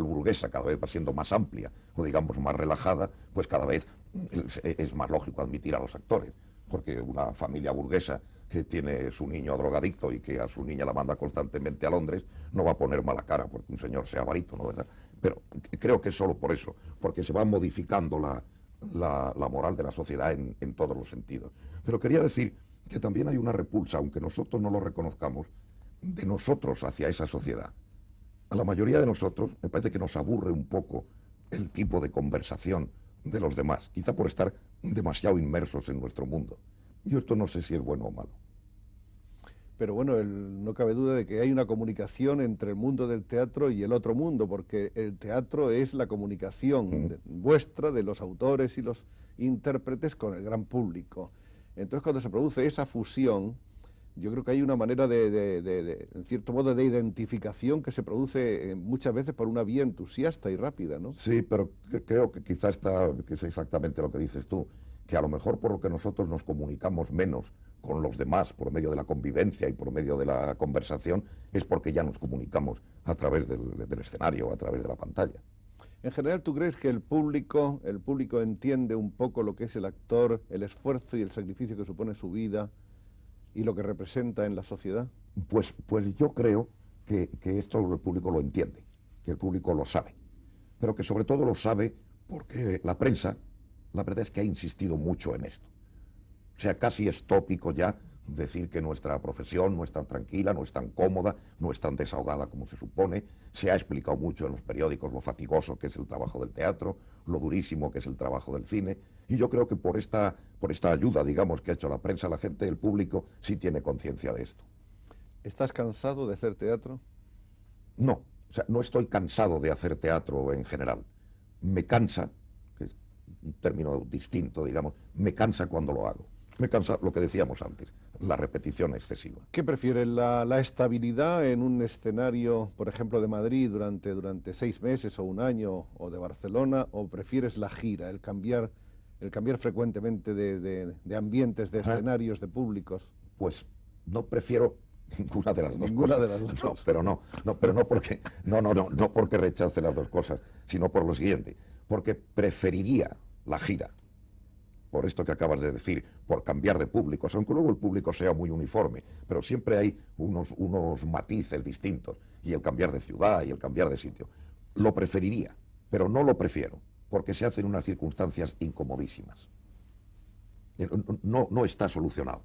burguesa cada vez va siendo más amplia, o digamos más relajada, pues cada vez es más lógico admitir a los actores, porque una familia burguesa que tiene su niño drogadicto y que a su niña la manda constantemente a Londres, no va a poner mala cara porque un señor sea barítono, ¿verdad? Pero creo que es solo por eso, porque se va modificando la moral de la sociedad en todos los sentidos. Pero quería decir que también hay una repulsa, aunque nosotros no lo reconozcamos, de nosotros hacia esa sociedad. A la mayoría de nosotros me parece que nos aburre un poco el tipo de conversación de los demás, quizá por estar demasiado inmersos en nuestro mundo. Yo esto no sé si es bueno o malo. Pero bueno, no cabe duda de que hay una comunicación entre el mundo del teatro y el otro mundo, porque el teatro es la comunicación vuestra, de los autores y los intérpretes, con el gran público. Entonces, cuando se produce esa fusión, yo creo que hay una manera en cierto modo, de identificación que se produce muchas veces por una vía entusiasta y rápida, ¿no? Sí, pero creo que quizá que es exactamente lo que dices tú, que a lo mejor por lo que nosotros nos comunicamos menos con los demás por medio de la convivencia y por medio de la conversación, es porque ya nos comunicamos a través del escenario, a través de la pantalla. En general, ¿tú crees que el público entiende un poco lo que es el actor, el esfuerzo y el sacrificio que supone su vida y lo que representa en la sociedad? Pues yo creo que esto el público lo entiende, que el público lo sabe, pero que sobre todo lo sabe porque la prensa, la verdad es que ha insistido mucho en esto. O sea, casi es tópico ya decir que nuestra profesión no es tan tranquila, no es tan cómoda, no es tan desahogada como se supone. Se ha explicado mucho en los periódicos lo fatigoso que es el trabajo del teatro, lo durísimo que es el trabajo del cine. Y yo creo que por esta ayuda, digamos, que ha hecho la prensa, la gente, el público, sí tiene conciencia de esto. ¿Estás cansado de hacer teatro? No, o sea, no estoy cansado de hacer teatro en general. Me cansa, que es un término distinto, digamos, me cansa cuando lo hago. Me cansa lo que decíamos antes, la repetición excesiva. ¿Qué prefieres, la estabilidad en un escenario, por ejemplo, de Madrid durante 6 meses o un año, o de Barcelona, o prefieres la gira, el cambiar frecuentemente de ambientes, de escenarios, de públicos? Pues no prefiero ninguna de las dos Ninguna cosas. de las dos cosas. Pero no porque rechace las dos cosas, sino por lo siguiente, porque preferiría la gira, por esto que acabas de decir, por cambiar de públicos, aunque luego el público sea muy uniforme, pero siempre hay unos matices distintos, y el cambiar de ciudad y el cambiar de sitio. Lo preferiría, pero no lo prefiero, porque se hacen unas circunstancias incomodísimas. No está solucionado.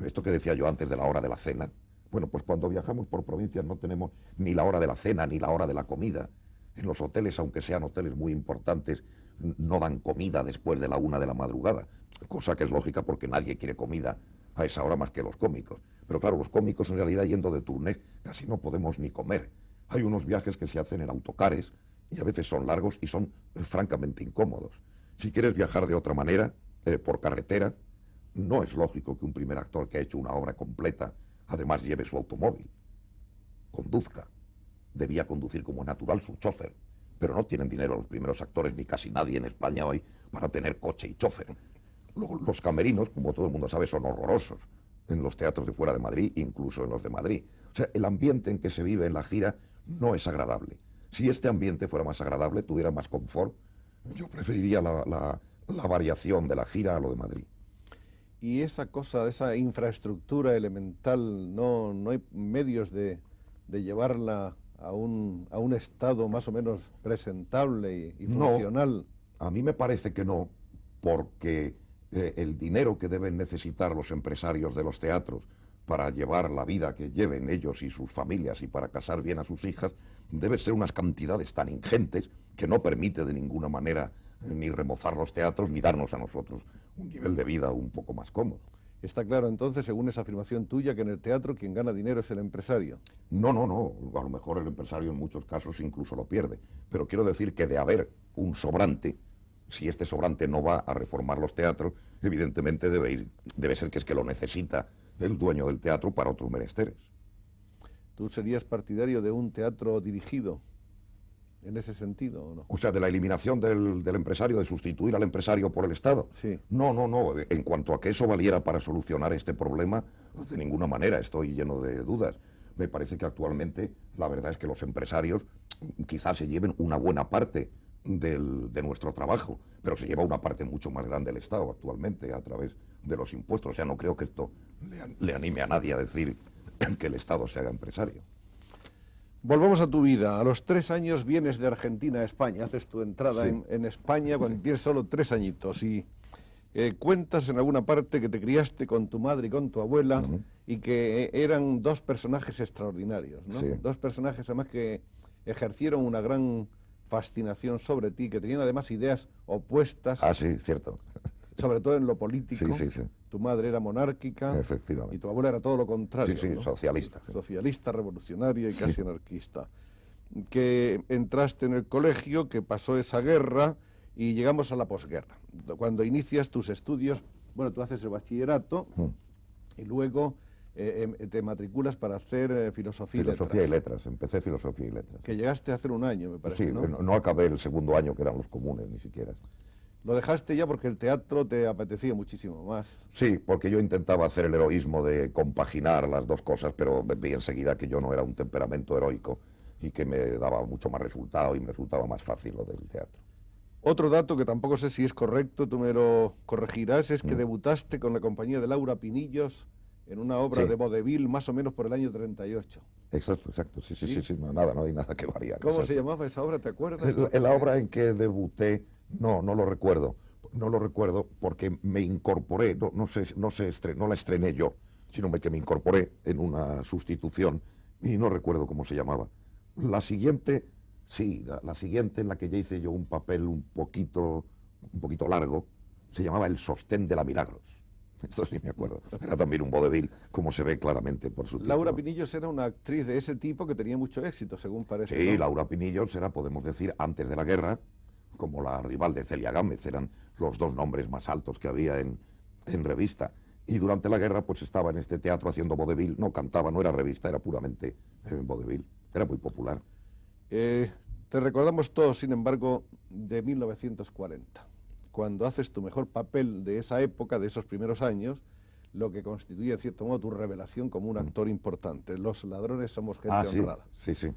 Esto que decía yo antes de la hora de la cena, bueno, pues cuando viajamos por provincias no tenemos ni la hora de la cena ni la hora de la comida. En los hoteles, aunque sean hoteles muy importantes, no dan comida después de la 1 de la madrugada, cosa que es lógica porque nadie quiere comida a esa hora más que los cómicos. Pero claro, los cómicos en realidad yendo de turné casi no podemos ni comer. Hay unos viajes que se hacen en autocares y a veces son largos y son francamente incómodos. Si quieres viajar de otra manera, por carretera, no es lógico que un primer actor que ha hecho una obra completa además lleve su automóvil, conduzca. Debía conducir como natural su chofer, pero no tienen dinero los primeros actores, ni casi nadie en España hoy, para tener coche y chofer. Luego, los camerinos, como todo el mundo sabe, son horrorosos en los teatros de fuera de Madrid, incluso en los de Madrid. O sea, el ambiente en que se vive en la gira no es agradable. Si este ambiente fuera más agradable, tuviera más confort, yo preferiría la variación de la gira a lo de Madrid. Y esa infraestructura elemental, no hay medios de llevarla a un estado más o menos presentable y funcional. No, a mí me parece que no, porque el dinero que deben necesitar los empresarios de los teatros para llevar la vida que lleven ellos y sus familias y para casar bien a sus hijas, debe ser unas cantidades tan ingentes que no permite de ninguna manera ni remozar los teatros ni darnos a nosotros un nivel de vida un poco más cómodo. Está claro entonces, según esa afirmación tuya, que en el teatro quien gana dinero es el empresario. No, a lo mejor el empresario en muchos casos incluso lo pierde, pero quiero decir que de haber un sobrante, si este sobrante no va a reformar los teatros, evidentemente debe ser que es que lo necesita el dueño del teatro para otros menesteres. ¿Tú serías partidario de un teatro dirigido? en ese sentido, ¿o no? O sea, de la eliminación del empresario, de sustituir al empresario por el Estado. Sí. No, no, no. En cuanto a que eso valiera para solucionar este problema, de ninguna manera, estoy lleno de dudas. Me parece que actualmente la verdad es que los empresarios quizás se lleven una buena parte de nuestro trabajo, pero se lleva una parte mucho más grande del Estado actualmente a través de los impuestos. O sea, no creo que esto le anime a nadie a decir que el Estado se haga empresario. Volvamos a tu vida. A los 3 años vienes de Argentina a España, haces tu entrada Sí. en España cuando tienes solo 3 añitos y cuentas en alguna parte que te criaste con tu madre y con tu abuela y que eran 2 personajes extraordinarios, ¿no? Sí. 2 personajes además que ejercieron una gran fascinación sobre ti, que tenían además ideas opuestas, Ah, sí, cierto. sobre todo en lo político. Sí, sí, sí. Tu madre era monárquica Efectivamente. y tu abuela era todo lo contrario. Sí, sí, ¿no? socialista. Socialista, revolucionaria y casi anarquista. Que entraste en el colegio, que pasó esa guerra y llegamos a la posguerra. Cuando inicias tus estudios, bueno, tú haces el bachillerato y luego te matriculas para hacer filosofía Filosofía y letras. Empecé filosofía y letras. Que llegaste a hacer un año, me parece, Sí, ¿no? no acabé el segundo año, que eran los comunes, ni siquiera. Lo dejaste ya porque el teatro te apetecía muchísimo más. Sí, porque yo intentaba hacer el heroísmo de compaginar las dos cosas, pero vi enseguida que yo no era un temperamento heroico y que me daba mucho más resultado y me resultaba más fácil lo del teatro. Otro dato que tampoco sé si es correcto, tú me lo corregirás, es que debutaste con la compañía de Laura Pinillos en una obra Sí. de vodevil más o menos por el año 38. Exacto, exacto. Sí, ¿Sí? no hay nada que variar. ¿Cómo exacto. se llamaba esa obra? ¿Te acuerdas? En la obra en que debuté, no lo recuerdo. No lo recuerdo porque me incorporé, no la estrené yo, sino que me incorporé en una sustitución y no recuerdo cómo se llamaba. La siguiente, sí, la siguiente en la que ya hice yo un papel un poquito largo, se llamaba El sostén de la Milagros. Esto sí me acuerdo. Era también un vodevil, como se ve claramente por su título. Laura Pinillos era una actriz de ese tipo que tenía mucho éxito, según parece. Sí, ¿no? Laura Pinillos era, podemos decir, antes de la guerra, como la rival de Celia Gámez, eran los 2 nombres más altos que había en revista. Y durante la guerra pues estaba en este teatro haciendo vodevil, no cantaba, no era revista, era puramente vodevil, era muy popular. Te recordamos todos, sin embargo, de 1940, cuando haces tu mejor papel de esa época, de esos primeros años, lo que constituye, en cierto modo, tu revelación como un actor importante. Los ladrones somos gente Sí, honrada. sí, sí.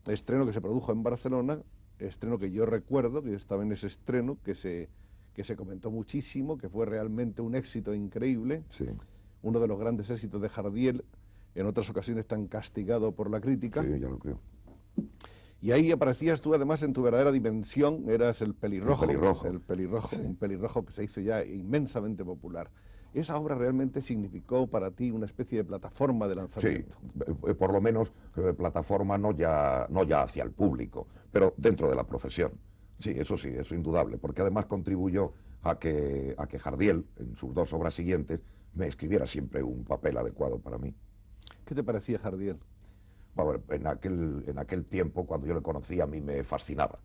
Estreno que se produjo en Barcelona, estreno que yo recuerdo, que yo estaba en ese estreno, que se comentó muchísimo, que fue realmente un éxito increíble, Sí, uno de los grandes éxitos de Jardiel, en otras ocasiones tan castigado por la crítica. sí, ya lo creo. Y ahí aparecías tú además en tu verdadera dimensión, eras el pelirrojo. El pelirrojo. Un pelirrojo que se hizo ya inmensamente popular. Esa obra realmente significó para ti una especie de plataforma de Sí, lanzamiento. por lo menos plataforma no ya hacia el público, pero dentro de la profesión. Sí, eso es indudable, porque además contribuyó a que Jardiel, en sus 2 obras siguientes, me escribiera siempre un papel adecuado para mí. ¿Qué te parecía Jardiel? Bueno, en aquel tiempo, cuando yo le conocía, a mí me fascinaba.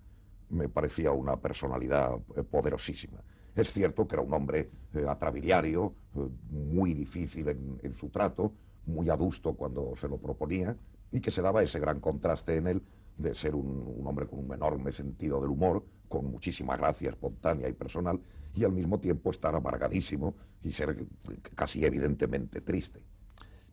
Me parecía una personalidad poderosísima. Es cierto que era un hombre atrabiliario, muy difícil en su trato, muy adusto cuando se lo proponía, y que se daba ese gran contraste en él de ser un hombre con un enorme sentido del humor, con muchísima gracia espontánea y personal, y al mismo tiempo estar amargadísimo y ser casi evidentemente triste.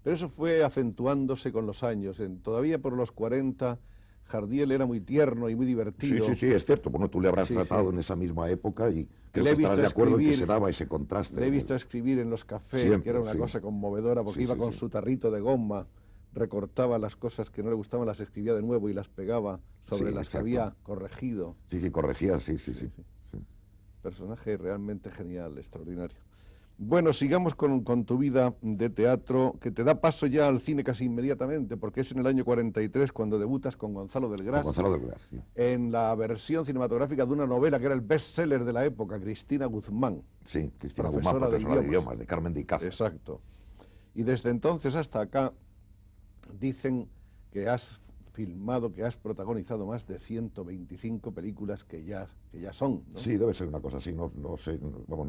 Pero eso fue acentuándose con los años. Todavía por los 40, Jardiel era muy tierno y muy divertido. Sí, es cierto. Bueno, tú le habrás Sí, tratado sí. en esa misma época y creo Le he que estarás de visto acuerdo en que escribir, se daba ese contraste. Le he visto escribir en los cafés, Siempre, que era una sí. cosa conmovedora, porque Sí, iba sí, con sí. su tarrito de goma, recortaba las cosas que no le gustaban, las escribía de nuevo y las pegaba sobre Sí, las que exacto. había corregido. Sí, corregía, sí. Personaje realmente genial, extraordinario. Bueno, sigamos con tu vida de teatro, que te da paso ya al cine casi inmediatamente, porque es en el año 43 cuando debutas con Gonzalo del Gras, Gonzalo del Gras, sí. en la versión cinematográfica de una novela que era el bestseller de la época, Cristina Guzmán. Sí, Cristina Profesora Guzmán, de profesora de idiomas. idiomas, de Carmen de Icaza. Exacto. Y desde entonces hasta acá dicen que has filmado, que has protagonizado más de 125 películas que ya son, ¿no? Sí, debe ser una cosa así, no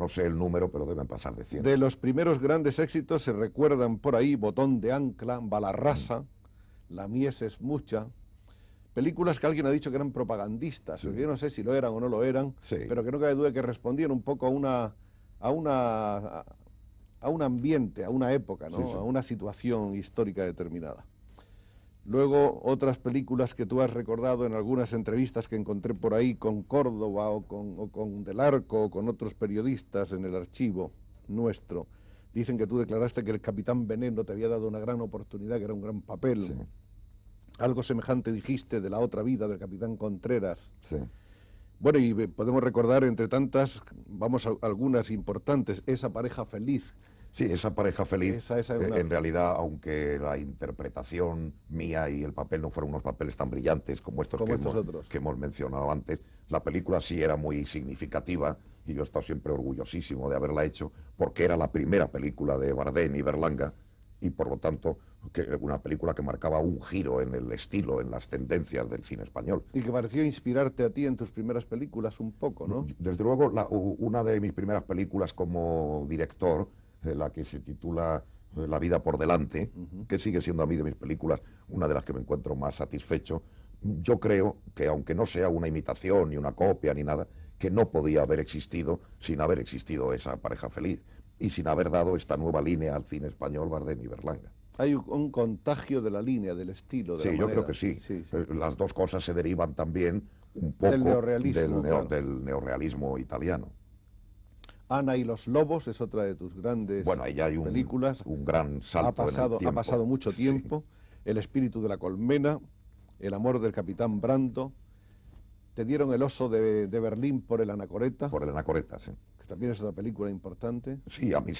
sé el número, pero deben pasar de 100. De los primeros grandes éxitos se recuerdan por ahí Botón de Ancla, Balarrasa, La mies es mucha, películas que alguien ha dicho que eran propagandistas, Sí. yo no sé si lo eran o no lo eran, Sí. pero que no cabe duda que respondían un poco a un ambiente, a una época, ¿no? Sí, sí. A una situación histórica determinada. Luego, otras películas que tú has recordado en algunas entrevistas que encontré por ahí con Córdoba o con Del Arco o con otros periodistas en el archivo nuestro, dicen que tú declaraste que el Capitán Veneno te había dado una gran oportunidad, que era un gran papel. Sí. Algo semejante dijiste de La otra vida del Capitán Contreras. Sí. Bueno, y podemos recordar, entre tantas, vamos a algunas importantes, Esa pareja feliz. Sí, esa pareja feliz, Esa es una- en realidad, aunque la interpretación mía y el papel no fueron unos papeles tan brillantes como estos, Como estos otros. que hemos mencionado antes, la película sí era muy significativa y yo he estado siempre orgullosísimo de haberla hecho porque era la primera película de Bardem y Berlanga y por lo tanto una película que marcaba un giro en el estilo, en las tendencias del cine español. Y que pareció inspirarte a ti en tus primeras películas un poco, ¿no? Desde luego, una de mis primeras películas como director, la que se titula La vida por delante, que sigue siendo a mí de mis películas una de las que me encuentro más satisfecho, yo creo que aunque no sea una imitación, ni una copia, ni nada, que no podía haber existido sin haber existido Esa pareja feliz y sin haber dado esta nueva línea al cine español, Bardem y Berlanga. Hay un contagio de la línea, del estilo, de la Sí, yo manera. creo que sí. Sí, sí. Las dos cosas se derivan también un poco Del neorrealismo, claro. del neorrealismo italiano. Ana y los lobos es otra de tus grandes Bueno, ahí ya hay películas. un gran salto Ha pasado, en el tiempo. ha pasado mucho Sí. tiempo. El espíritu de la colmena, El amor del capitán Brando. Te dieron El oso de Berlín por El anacoreta, Por el Anacoreta, sí. que también es otra película importante. Sí, a mí,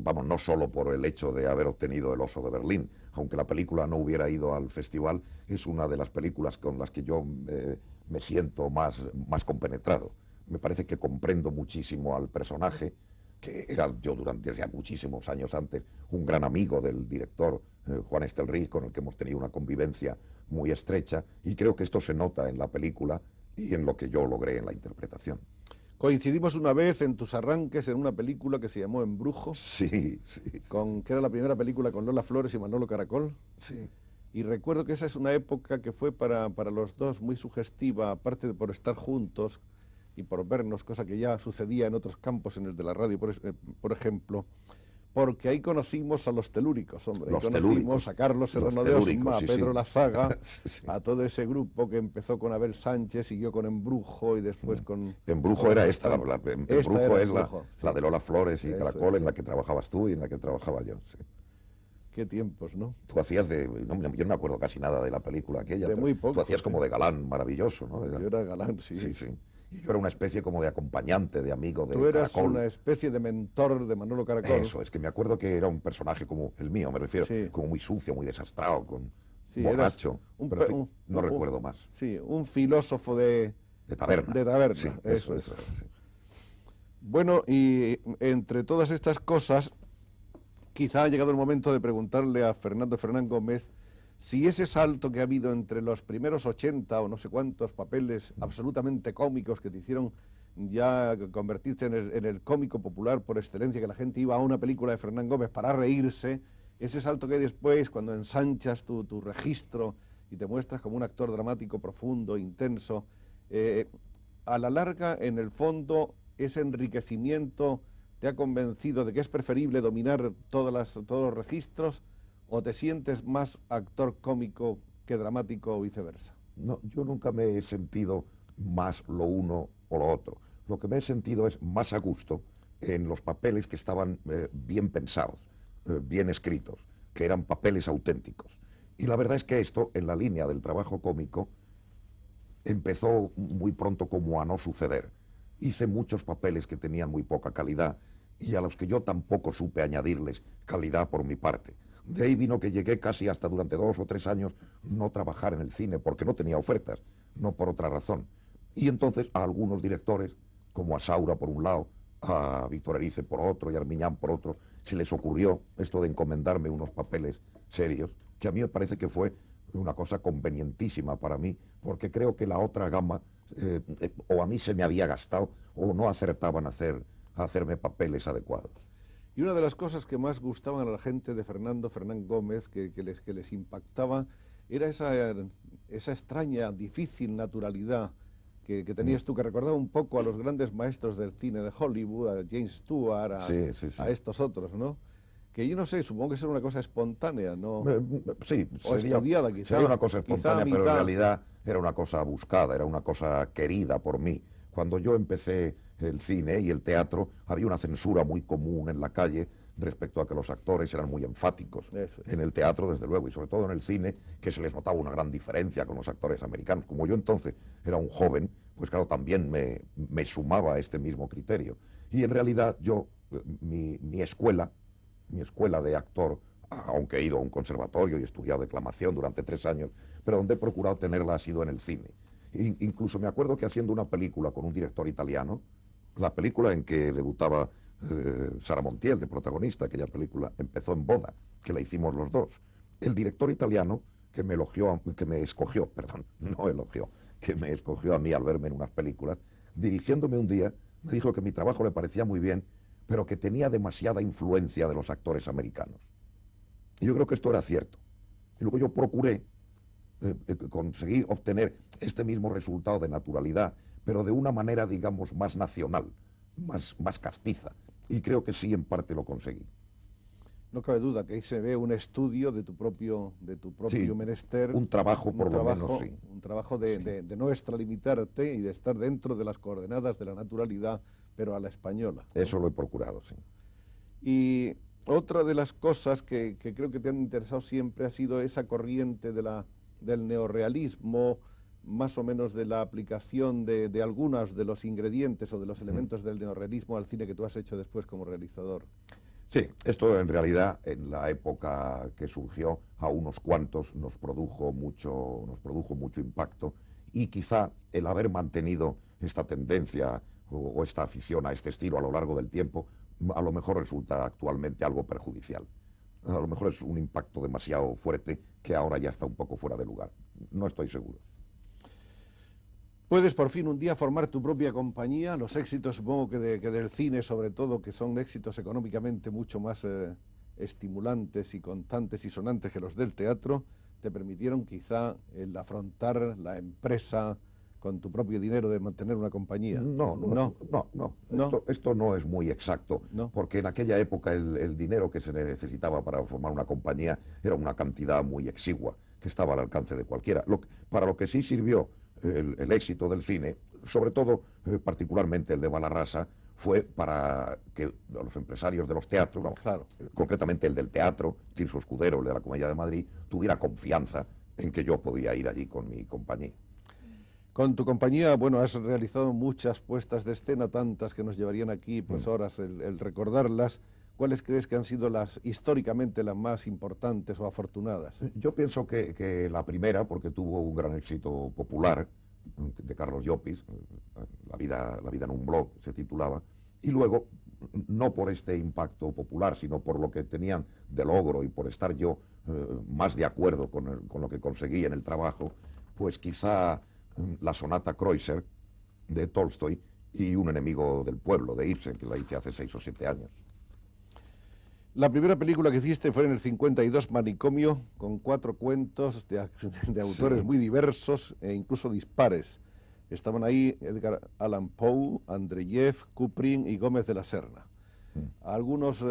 vamos, no solo por el hecho de haber obtenido el Oso de Berlín, aunque la película no hubiera ido al festival, es una de las películas con las que yo me siento más compenetrado. Me parece que comprendo muchísimo al personaje, que era yo desde muchísimos años antes un gran amigo del director Juan Estelriz, con el que hemos tenido una convivencia muy estrecha, y creo que esto se nota en la película y en lo que yo logré en la interpretación. Coincidimos una vez en tus arranques en una película que se llamó Embrujo, Sí, sí, que era la primera película con Lola Flores y Manolo Caracol. sí. Y recuerdo que esa es una época que fue para los dos muy sugestiva, aparte de por estar juntos y por vernos, cosa que ya sucedía en otros campos, en el de la radio, por ejemplo, porque ahí conocimos a los telúricos, hombre. Los Ahí conocimos telúricos. a Carlos Los Serrano de Osma, telúricos, a sí, Pedro sí. Lazaga, Sí. a todo ese grupo que empezó con Abel Sánchez, siguió con Embrujo y después con... Embrujo era esta, Esta Embrujo era es Embrujo, sí. la de Lola Flores y Eso Caracol, es, en la sí. que trabajabas tú y en la que trabajaba yo. Sí. Qué tiempos, ¿no? Tú hacías yo no me acuerdo casi nada de la película aquella, De pero muy poco, tú hacías sí. como de galán maravilloso, ¿no? Yo era galán, sí. Sí, sí. Y yo era una especie como de acompañante, de amigo de Tú eras Caracol. una especie de mentor de Manolo Caracol. Eso, es que me acuerdo que era un personaje como el mío, me refiero, Sí. como muy sucio, muy desastrado, Sí, borracho, eras un pero en pe- fin, no recuerdo más. Sí, un filósofo de taberna. De taberna, Sí, eso es. sí. Bueno, y entre todas estas cosas, quizá ha llegado el momento de preguntarle a Fernando Fernán Gómez si ese salto que ha habido entre los primeros 80 o no sé cuántos papeles absolutamente cómicos que te hicieron ya convertirte en el cómico popular por excelencia, que la gente iba a una película de Fernán Gómez para reírse, ese salto que hay después, cuando ensanchas tu registro y te muestras como un actor dramático profundo, intenso, a la larga, en el fondo, ese enriquecimiento te ha convencido de que es preferible dominar todos los registros, o te sientes más actor cómico que dramático o viceversa. No, yo nunca me he sentido más lo uno o lo otro. Lo que me he sentido es más a gusto en los papeles que estaban bien pensados, bien escritos, que eran papeles auténticos. Y la verdad es que esto, en la línea del trabajo cómico, empezó muy pronto como a no suceder. Hice muchos papeles que tenían muy poca calidad y a los que yo tampoco supe añadirles calidad por mi parte. De ahí vino que llegué casi hasta durante 2 o 3 años no trabajar en el cine porque no tenía ofertas, no por otra razón. Y entonces a algunos directores, como a Saura por un lado, a Víctor Erice por otro y a Armiñán por otro, se les ocurrió esto de encomendarme unos papeles serios, que a mí me parece que fue una cosa convenientísima para mí, porque creo que la otra gama o a mí se me había gastado o no acertaban a hacerme papeles adecuados. Y una de las cosas que más gustaban a la gente de Fernán Gómez, que les impactaba, era esa extraña, difícil naturalidad que tenías tú, que recordaba un poco a los grandes maestros del cine de Hollywood, a James Stewart, a estos otros, ¿no? Que yo no sé, supongo que es una cosa espontánea, ¿no? Sí, o estudiada, quizá. Sería una cosa espontánea, pero en mitad. realidad era una cosa buscada, era una cosa querida por mí. Cuando yo empecé el cine y el teatro, había una censura muy común en la calle respecto a que los actores eran muy enfáticos. Eso es. En el teatro, desde luego, y sobre todo en el cine, que se les notaba una gran diferencia con los actores americanos. Como yo entonces era un joven, pues claro, también me sumaba a este mismo criterio. Y en realidad yo, mi escuela de actor, aunque he ido a un conservatorio y he estudiado declamación durante 3 años, pero donde he procurado tenerla ha sido en el cine. Incluso me acuerdo que haciendo una película con un director italiano, la película en que debutaba Sara Montiel de protagonista, aquella película empezó en Boda, que la hicimos los dos. El director italiano que me escogió a mí al verme en unas películas, dirigiéndome un día, me dijo que mi trabajo le parecía muy bien, pero que tenía demasiada influencia de los actores americanos. Y yo creo que esto era cierto. Y luego yo procuré conseguir obtener este mismo resultado de naturalidad, pero de una manera, digamos, más nacional, más castiza. Y creo que sí, en parte lo conseguí. No cabe duda que ahí se ve un estudio de tu propio Sí, menester. un trabajo, por lo menos, sí. Un trabajo Sí. de no extralimitarte y de estar dentro de las coordenadas de la naturalidad, pero a la española. Eso lo he procurado, sí. Y otra de las cosas que creo que te han interesado siempre ha sido esa corriente del neorrealismo, más o menos de la aplicación de algunos de los ingredientes o de los elementos del neorrealismo al cine que tú has hecho después como realizador. Sí, esto en realidad en la época que surgió a unos cuantos nos produjo mucho impacto, y quizá el haber mantenido esta tendencia o esta afición a este estilo a lo largo del tiempo a lo mejor resulta actualmente algo perjudicial. A lo mejor es un impacto demasiado fuerte que ahora ya está un poco fuera de lugar. No estoy seguro. Puedes por fin un día formar tu propia compañía. Los éxitos, supongo que del cine sobre todo, que son éxitos económicamente mucho más estimulantes y contantes y sonantes que los del teatro, te permitieron quizá el afrontar la empresa con tu propio dinero de mantener una compañía. No. Esto no es muy exacto, No. porque en aquella época el dinero que se necesitaba para formar una compañía era una cantidad muy exigua, que estaba al alcance de cualquiera. Para lo que sí sirvió el éxito del cine, sobre todo particularmente el de Balarrasa, fue para que los empresarios de los teatros, Claro. concretamente el del teatro, Tirso Escudero, el de la Comedia de Madrid, tuviera confianza en que yo podía ir allí con mi compañía. Con tu compañía, bueno, has realizado muchas puestas de escena, tantas que nos llevarían aquí pues horas el recordarlas. ¿Cuáles crees que han sido históricamente las más importantes o afortunadas? Yo pienso que la primera, porque tuvo un gran éxito popular, de Carlos Llopis, la vida en un blog se titulaba, y luego, no por este impacto popular, sino por lo que tenían de logro y por estar yo más de acuerdo con lo que conseguí en el trabajo, pues quizá la sonata Kreutzer de Tolstoy y Un enemigo del pueblo de Ibsen, que la hice hace 6 o 7 años. La primera película que hiciste fue en el 52, Manicomio, con 4 cuentos de autores muy diversos e incluso dispares. Estaban ahí Edgar Allan Poe, Andreyev, Kuprin y Gómez de la Serna. Algunos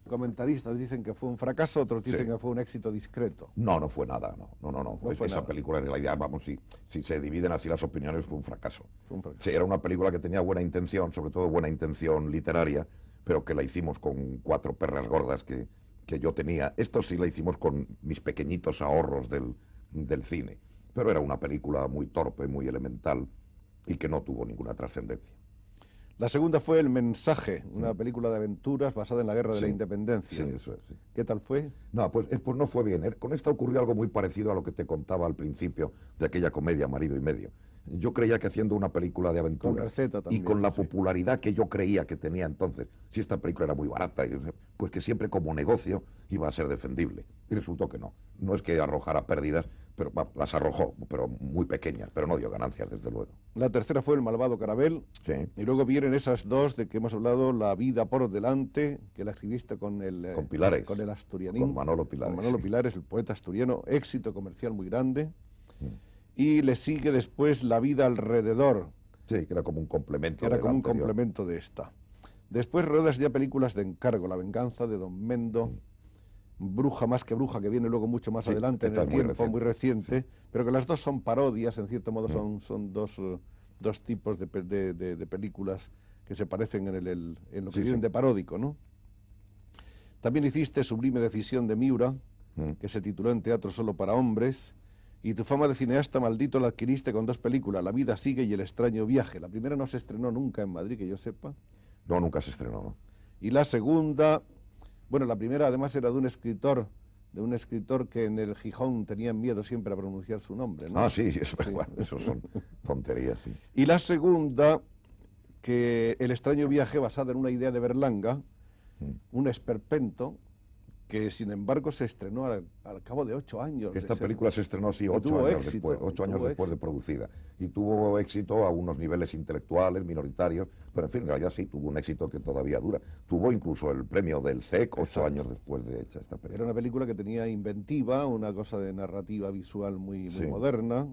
comentaristas dicen que fue un fracaso, otros dicen que fue un éxito discreto. No fue nada, no. Fue Esa nada. película, en realidad, vamos, si se dividen así las opiniones, fue un fracaso. Fue un fracaso. Sí, era una película que tenía buena intención, sobre todo buena intención literaria, pero que la hicimos con 4 perras gordas que yo tenía. Esto sí la hicimos con mis pequeñitos ahorros del cine. Pero era una película muy torpe, muy elemental y que no tuvo ninguna trascendencia. La segunda fue El mensaje, una película de aventuras basada en la Guerra de la Sí. Independencia. Sí, eso es, sí. ¿Qué tal fue? No, pues no fue bien. Con esta ocurrió algo muy parecido a lo que te contaba al principio de aquella comedia Marido y Medio. Yo creía que haciendo una película de aventuras Con receta también, y con la sí. popularidad que yo creía que tenía entonces, si esta película era muy barata, pues que siempre como negocio iba a ser defendible. Y resultó que no. No es que arrojara pérdidas, pero las arrojó, pero muy pequeñas, pero no dio ganancias, desde luego. La tercera fue El malvado Carabel. Sí. Y luego vienen esas dos de que hemos hablado, La vida por delante, que la escribiste con el Pilares. con el asturianín. Con Manolo Pilares. Con Manolo Pilares, el poeta asturiano, éxito comercial muy grande. Y le sigue después La vida alrededor. Sí, que era como un complemento. Que era como un anterior. complemento de esta. Después ruedas ya películas de encargo, La venganza de Don Mendo, Bruja más que bruja, que viene luego mucho más Sí, adelante en esta el es muy tiempo, muy reciente, sí. pero que las dos son parodias, en cierto modo son dos tipos de películas que se parecen en lo que Sí, vienen sí. de paródico, ¿no? También hiciste Sublime decisión de Miura, que se tituló En teatro solo para hombres, y tu fama de cineasta maldito la adquiriste con dos películas, La vida sigue y El extraño viaje. La primera no se estrenó nunca en Madrid, que yo sepa. No, nunca se estrenó, ¿no? Y la segunda, bueno, la primera además era de un escritor que en el Gijón tenían miedo siempre a pronunciar su nombre, ¿no? Ah, sí, bueno, eso son tonterías, sí. Y la segunda, que El extraño viaje, basada en una idea de Berlanga, un esperpento, que sin embargo se estrenó al cabo de 8 años. Esta película se estrenó así 8 tuvo años éxito, después, 8 años tuvo después de éxito. producida. Y tuvo éxito a unos niveles intelectuales, minoritarios, pero en fin, en realidad sí, tuvo un éxito que todavía dura. Tuvo incluso el premio del CEC 8 años después de hecha esta película. Era una película que tenía inventiva, una cosa de narrativa visual muy Sí. moderna.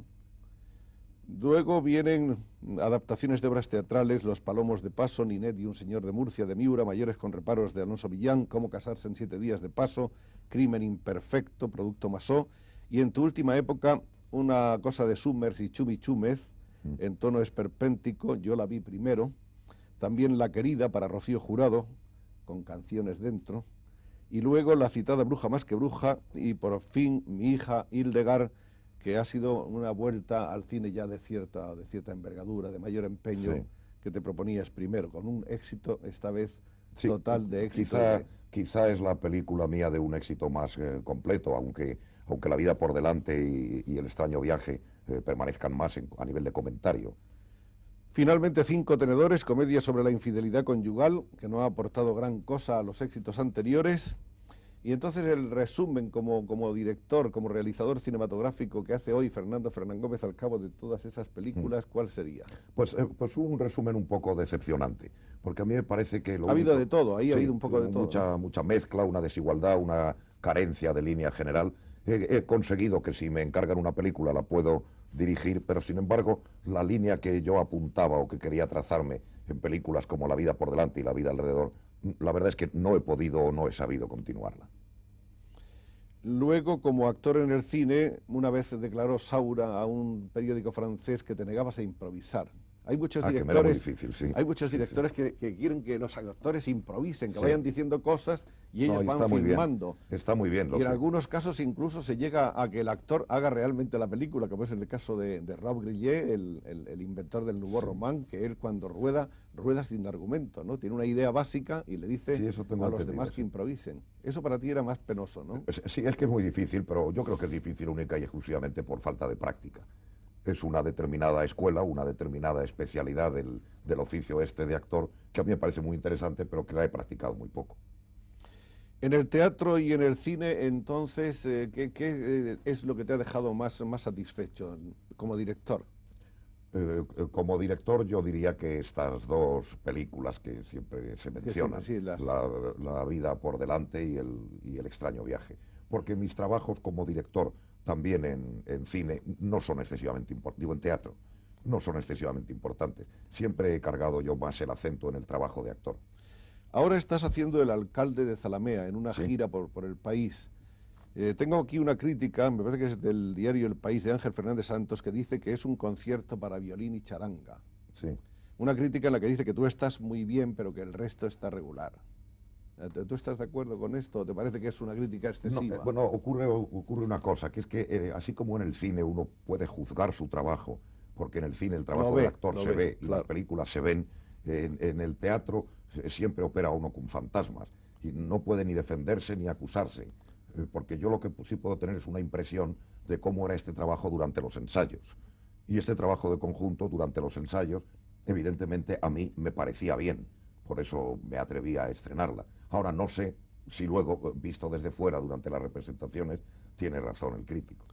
Luego vienen adaptaciones de obras teatrales, Los palomos de Paso, Ninet y un señor de Murcia, de Miura, Mayores con reparos de Alonso Villán, Cómo casarse en 7 días de Paso, Crimen imperfecto, Producto Masó, y en tu última época una cosa de Summers y Chumi Chúmez, en tono esperpéntico, yo la vi primero, también La querida para Rocío Jurado, con canciones dentro, y luego la citada Bruja más que bruja, y por fin Mi hija Hildegard, que ha sido una vuelta al cine ya de cierta envergadura, de mayor empeño, Sí. que te proponías primero, con un éxito, esta vez Sí, total de éxito. Quizá es la película mía de un éxito más completo, aunque La vida por delante y El extraño viaje permanezcan más a nivel de comentario. Finalmente, Cinco tenedores, comedia sobre la infidelidad conyugal, que no ha aportado gran cosa a los éxitos anteriores. Y entonces el resumen como director, como realizador cinematográfico que hace hoy Fernando Fernán Gómez al cabo de todas esas películas, ¿cuál sería? Pues un resumen un poco decepcionante, porque a mí me parece que Ha habido de todo, ahí ha habido un poco de todo, ¿no? Mucha mezcla, una desigualdad, una carencia de línea general. He conseguido que si me encargan una película la puedo dirigir, pero sin embargo la línea que yo apuntaba o que quería trazarme en películas como La vida por delante y La vida alrededor, la verdad es que no he podido o no he sabido continuarla. Luego, como actor en el cine, una vez declaró Saura a un periódico francés que te negabas a improvisar. Hay muchos Que me era muy directores, difícil, sí. hay muchos Sí, directores que quieren que los actores improvisen, que Sí. vayan diciendo cosas y ellos No, y van está muy bien. filmando. Está muy bien. Y en algunos casos incluso se llega a que el actor haga realmente la película, como es en el caso de Rob Grillet, el inventor del Nouveau Roman, que él cuando rueda sin argumento, ¿no? Tiene una idea básica y le dice Sí, eso tengo a los entendido, demás que sí. improvisen. Eso para ti era más penoso, ¿no? Sí, es que es muy difícil, pero yo creo que es difícil única y exclusivamente por falta de práctica. Es una determinada escuela, una determinada especialidad del oficio este de actor, que a mí me parece muy interesante, pero que la he practicado muy poco. En el teatro y en el cine, entonces, ¿qué es lo que te ha dejado más satisfecho como director? Como director yo diría que estas dos películas que siempre se mencionan, sí, la vida por delante y el extraño viaje, porque mis trabajos como director también en cine no son excesivamente importantes, digo en teatro, no son excesivamente importantes. Siempre he cargado yo más el acento en el trabajo de actor. Ahora estás haciendo El alcalde de Zalamea en una Sí. gira por el país. Tengo aquí una crítica, me parece que es del diario El País, de Ángel Fernández Santos, que dice que es un concierto para violín y charanga. Sí. Una crítica en la que dice que tú estás muy bien, pero que el resto está regular. ¿Tú estás de acuerdo con esto o te parece que es una crítica excesiva? No, bueno, ocurre una cosa, que es que así como en el cine uno puede juzgar su trabajo, porque en el cine el trabajo del actor se ve y claro. las películas se ven, en el teatro siempre opera uno con fantasmas y no puede ni defenderse ni acusarse, porque yo lo que sí puedo tener es una impresión de cómo era este trabajo durante los ensayos. Y este trabajo de conjunto durante los ensayos, evidentemente a mí me parecía bien, por eso me atreví a estrenarla. Ahora no sé si luego, visto desde fuera durante las representaciones, tiene razón el crítico.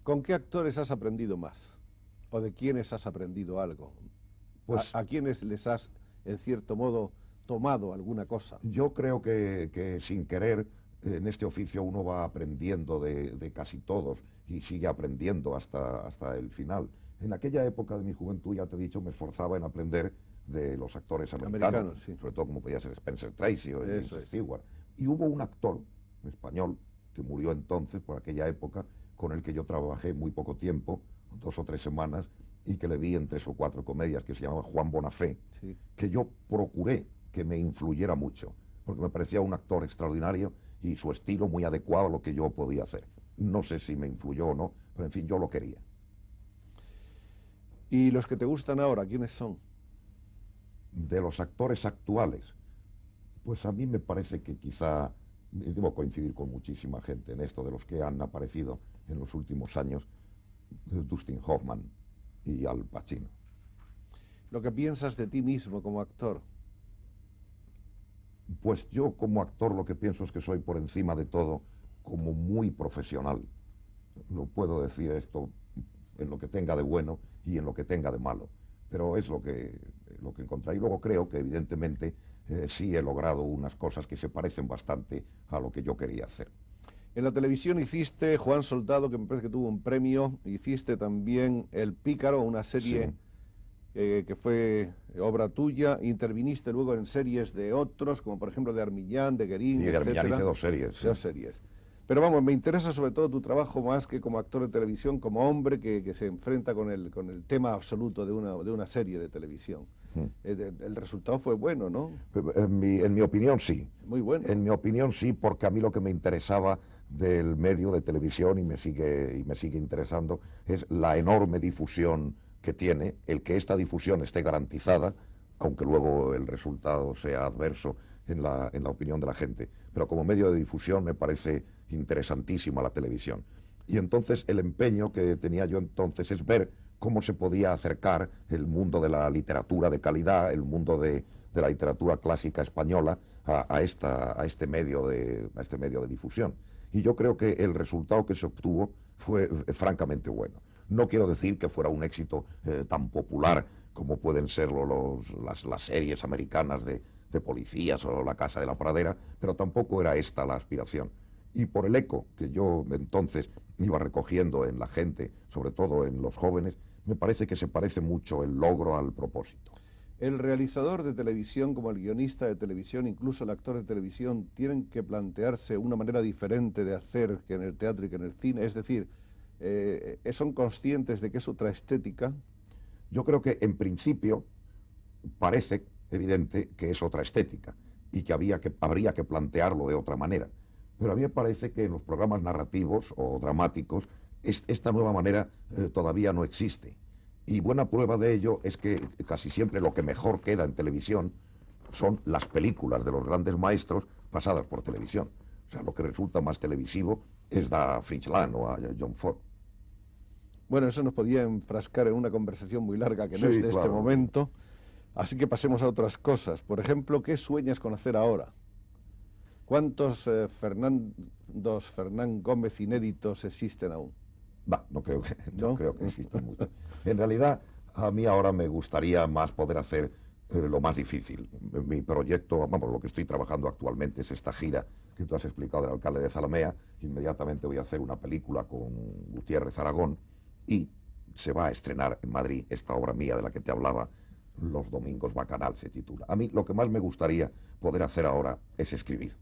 ¿Con qué actores has aprendido más? ¿O de quiénes has aprendido algo? Pues, ¿A quiénes les has, en cierto modo, tomado alguna cosa? yo creo que sin querer en este oficio uno va aprendiendo de casi todos y sigue aprendiendo hasta el final. En aquella época de mi juventud, ya te he dicho, me esforzaba en aprender de los actores americanos, Sí. sobre todo como podía ser Spencer Tracy o James Eso es. Stewart. Y hubo un actor español que murió entonces, por aquella época, con el que yo trabajé muy poco tiempo, 2 o 3 semanas, y que le vi en 3 o 4 comedias, que se llamaba Juan Bonafé, Sí. que yo procuré que me influyera mucho, porque me parecía un actor extraordinario y su estilo muy adecuado a lo que yo podía hacer. No sé si me influyó o no, pero en fin, yo lo quería. ¿Y los que te gustan ahora, quiénes son? De los actores actuales, pues a mí me parece que quizá, debo coincidir con muchísima gente en esto, de los que han aparecido en los últimos años, Dustin Hoffman y Al Pacino. Lo que piensas de ti mismo como actor. Pues yo como actor lo que pienso es que soy por encima de todo como muy profesional. No puedo decir esto en lo que tenga de bueno y en lo que tenga de malo, pero es lo que encontré. Y luego creo que evidentemente sí he logrado unas cosas que se parecen bastante a lo que yo quería hacer. En la televisión hiciste Juan Soldado, que me parece que tuvo un premio. Hiciste también El Pícaro, una serie que fue obra tuya. Interviniste luego en series de otros, como por ejemplo de Armillán, de Guerín, Y de Armillán etcétera. hice 2 series. Sí. 2 series. Pero vamos, me interesa sobre todo tu trabajo más que como actor de televisión, como hombre que se enfrenta con el tema absoluto de una serie de televisión. El resultado fue bueno, ¿no? En mi opinión sí. Muy bueno. En mi opinión sí, porque a mí lo que me interesaba del medio de televisión y me sigue interesando es la enorme difusión que tiene, el que esta difusión esté garantizada, aunque luego el resultado sea adverso en la opinión de la gente. Pero como medio de difusión me parece interesantísima la televisión. Y entonces el empeño que tenía yo entonces es ver cómo se podía acercar el mundo de la literatura de calidad, el mundo de la literatura clásica española a este medio de difusión. Y yo creo que el resultado que se obtuvo fue francamente bueno. No quiero decir que fuera un éxito tan popular como pueden serlo las series americanas de policías o La Casa de la Pradera, pero tampoco era esta la aspiración. Y por el eco que yo entonces iba recogiendo en la gente, sobre todo en los jóvenes, me parece que se parece mucho el logro al propósito. El realizador de televisión, como el guionista de televisión, incluso el actor de televisión, tienen que plantearse una manera diferente de hacer que en el teatro y que en el cine. Es decir, ¿son conscientes de que es otra estética? Yo creo que en principio parece evidente que es otra estética y que habría que plantearlo de otra manera. Pero a mí me parece que en los programas narrativos o dramáticos esta nueva manera todavía no existe. Y buena prueba de ello es que casi siempre lo que mejor queda en televisión son las películas de los grandes maestros pasadas por televisión. O sea, lo que resulta más televisivo es dar a Fritz Lang o a John Ford. Bueno, eso nos podía enfrascar en una conversación muy larga que no Sí, es de claro. este momento. Así que pasemos a otras cosas. Por ejemplo, ¿qué sueñas con hacer ahora? ¿Cuántos Fernán Gómez inéditos existen aún? No creo que ¿No? existan muchos. En realidad, a mí ahora me gustaría más poder hacer lo más difícil. Mi proyecto, vamos, lo que estoy trabajando actualmente es esta gira que tú has explicado del alcalde de Zalamea. Inmediatamente voy a hacer una película con Gutiérrez Aragón y se va a estrenar en Madrid esta obra mía de la que te hablaba, Los Domingos Bacanal se titula. A mí lo que más me gustaría poder hacer ahora es escribir.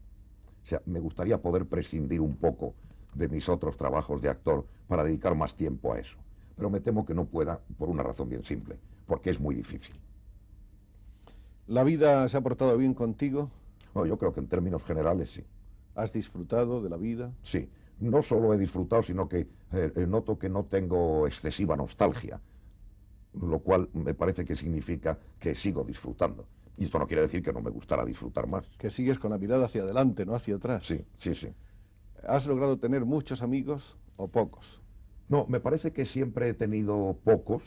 O sea, me gustaría poder prescindir un poco de mis otros trabajos de actor para dedicar más tiempo a eso. Pero me temo que no pueda por una razón bien simple, porque es muy difícil. ¿La vida se ha portado bien contigo? No, yo creo que en términos generales sí. ¿Has disfrutado de la vida? Sí. No solo he disfrutado, sino que noto que no tengo excesiva nostalgia, lo cual me parece que significa que sigo disfrutando. Y esto no quiere decir que no me gustara disfrutar más. Que sigues con la mirada hacia adelante, no hacia atrás. Sí. ¿Has logrado tener muchos amigos o pocos? No, me parece que siempre he tenido pocos,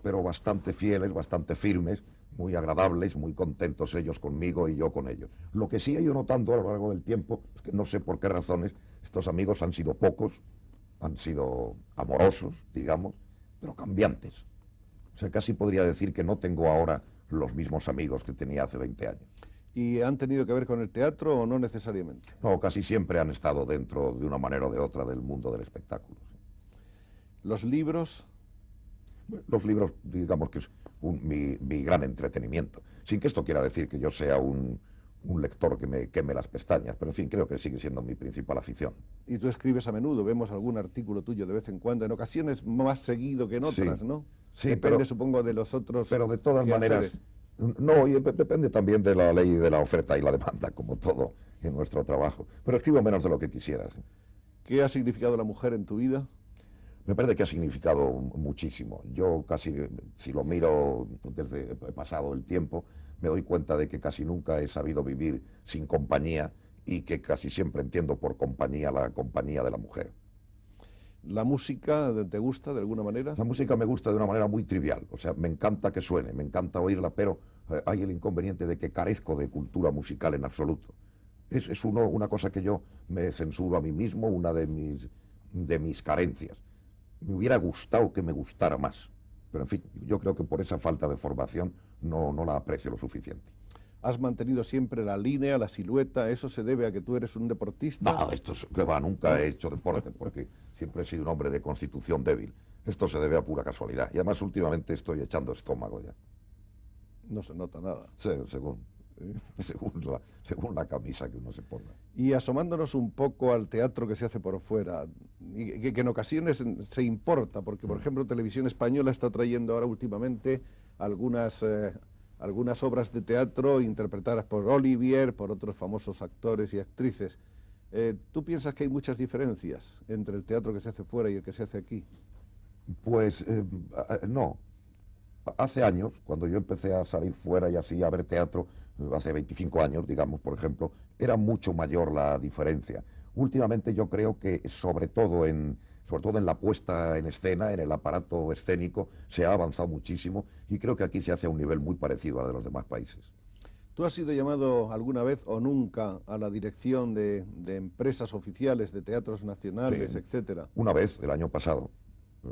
pero bastante fieles, bastante firmes, muy agradables, muy contentos ellos conmigo y yo con ellos. Lo que sí he ido notando a lo largo del tiempo es que no sé por qué razones estos amigos han sido pocos, han sido amorosos, digamos, pero cambiantes. O sea, casi podría decir que no tengo ahora los mismos amigos que tenía hace 20 años. ¿Y han tenido que ver con el teatro o no necesariamente? No, casi siempre han estado dentro, de una manera o de otra, del mundo del espectáculo. Sí. ¿Los libros? Los libros, digamos que es mi gran entretenimiento. Sin que esto quiera decir que yo sea un lector que me queme las pestañas, pero en fin, creo que sigue siendo mi principal afición. Y tú escribes a menudo, vemos algún artículo tuyo de vez en cuando, en ocasiones más seguido que en otras, Sí. ¿no? Sí, depende, pero, supongo, de los otros. pero de todas quehaceres. maneras, no, y depende también de la ley de la oferta y la demanda, como todo en nuestro trabajo. Pero escribo menos de lo que quisiera. ¿Sí? ¿Qué ha significado la mujer en tu vida? Me parece que ha significado muchísimo. Yo casi, si lo miro desde pasado el tiempo, me doy cuenta de que casi nunca he sabido vivir sin compañía y que casi siempre entiendo por compañía la compañía de la mujer. ¿La música te gusta de alguna manera? La música me gusta de una manera muy trivial, o sea, me encanta que suene, me encanta oírla, pero hay el inconveniente de que carezco de cultura musical en absoluto. Es una cosa que yo me censuro a mí mismo, una de mis carencias. Me hubiera gustado que me gustara más, pero en fin, yo creo que por esa falta de formación no la aprecio lo suficiente. ¿Has mantenido siempre la línea, la silueta? ¿Eso se debe a que tú eres un deportista? No, que va, nunca he hecho deporte porque siempre he sido un hombre de constitución débil. Esto se debe a pura casualidad. Y además últimamente estoy echando estómago ya. No se nota nada. Sí, según la camisa que uno se ponga. Y asomándonos un poco al teatro que se hace por fuera, y que en ocasiones se importa, porque por ejemplo Televisión Española está trayendo ahora últimamente algunas obras de teatro interpretadas por Olivier, por otros famosos actores y actrices. ¿Tú piensas que hay muchas diferencias entre el teatro que se hace fuera y el que se hace aquí? Pues no. Hace años, cuando yo empecé a salir fuera y así a ver teatro, hace 25 años, digamos, por ejemplo, era mucho mayor la diferencia. Últimamente yo creo que sobre todo en la puesta en escena, en el aparato escénico, se ha avanzado muchísimo y creo que aquí se hace a un nivel muy parecido al de los demás países. ¿Tú has sido llamado alguna vez o nunca a la dirección de empresas oficiales, de teatros nacionales, Sí, etcétera? una vez, el año pasado,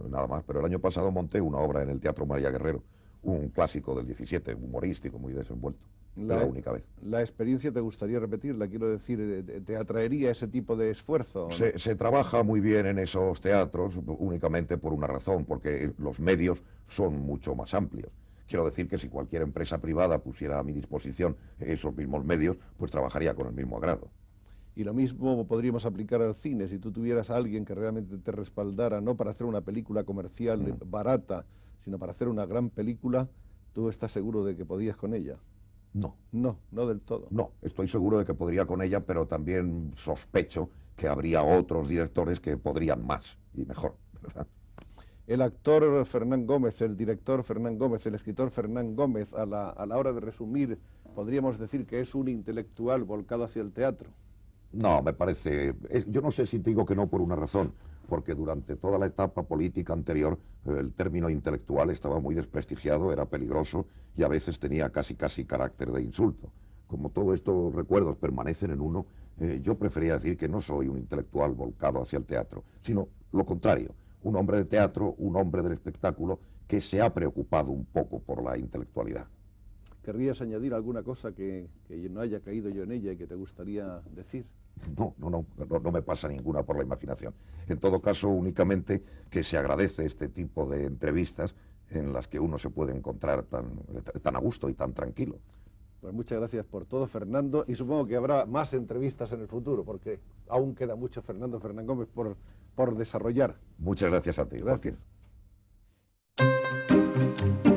nada más, pero el año pasado monté una obra en el Teatro María Guerrero, un clásico del 17, humorístico, muy desenvuelto. La única vez. ¿La experiencia te gustaría repetirla? Quiero decir, ¿te atraería ese tipo de esfuerzo? ¿No? Se trabaja muy bien en esos teatros únicamente por una razón, porque los medios son mucho más amplios. Quiero decir que si cualquier empresa privada pusiera a mi disposición esos mismos medios, pues trabajaría con el mismo agrado. Y lo mismo podríamos aplicar al cine. Si tú tuvieras a alguien que realmente te respaldara, no para hacer una película comercial barata, sino para hacer una gran película, ¿tú estás seguro de que podías con ella? No. No del todo. No, estoy seguro de que podría con ella, pero también sospecho que habría otros directores que podrían más y mejor, ¿verdad? El actor Fernán Gómez, el director Fernán Gómez, el escritor Fernán Gómez, a la hora de resumir, podríamos decir que es un intelectual volcado hacia el teatro. No, me parece... yo no sé si te digo que no por una razón, porque durante toda la etapa política anterior el término intelectual estaba muy desprestigiado, era peligroso y a veces tenía casi carácter de insulto. Como todos estos recuerdos permanecen en uno, yo prefería decir que no soy un intelectual volcado hacia el teatro, sino lo contrario, un hombre de teatro, un hombre del espectáculo que se ha preocupado un poco por la intelectualidad. ¿Querrías añadir alguna cosa que no haya caído yo en ella y que te gustaría decir? No me pasa ninguna por la imaginación. En todo caso, únicamente que se agradece este tipo de entrevistas en las que uno se puede encontrar tan a gusto y tan tranquilo. Pues muchas gracias por todo, Fernando, y supongo que habrá más entrevistas en el futuro, porque aún queda mucho Fernán Gómez por desarrollar. Muchas gracias a ti, Gracias. Joaquín.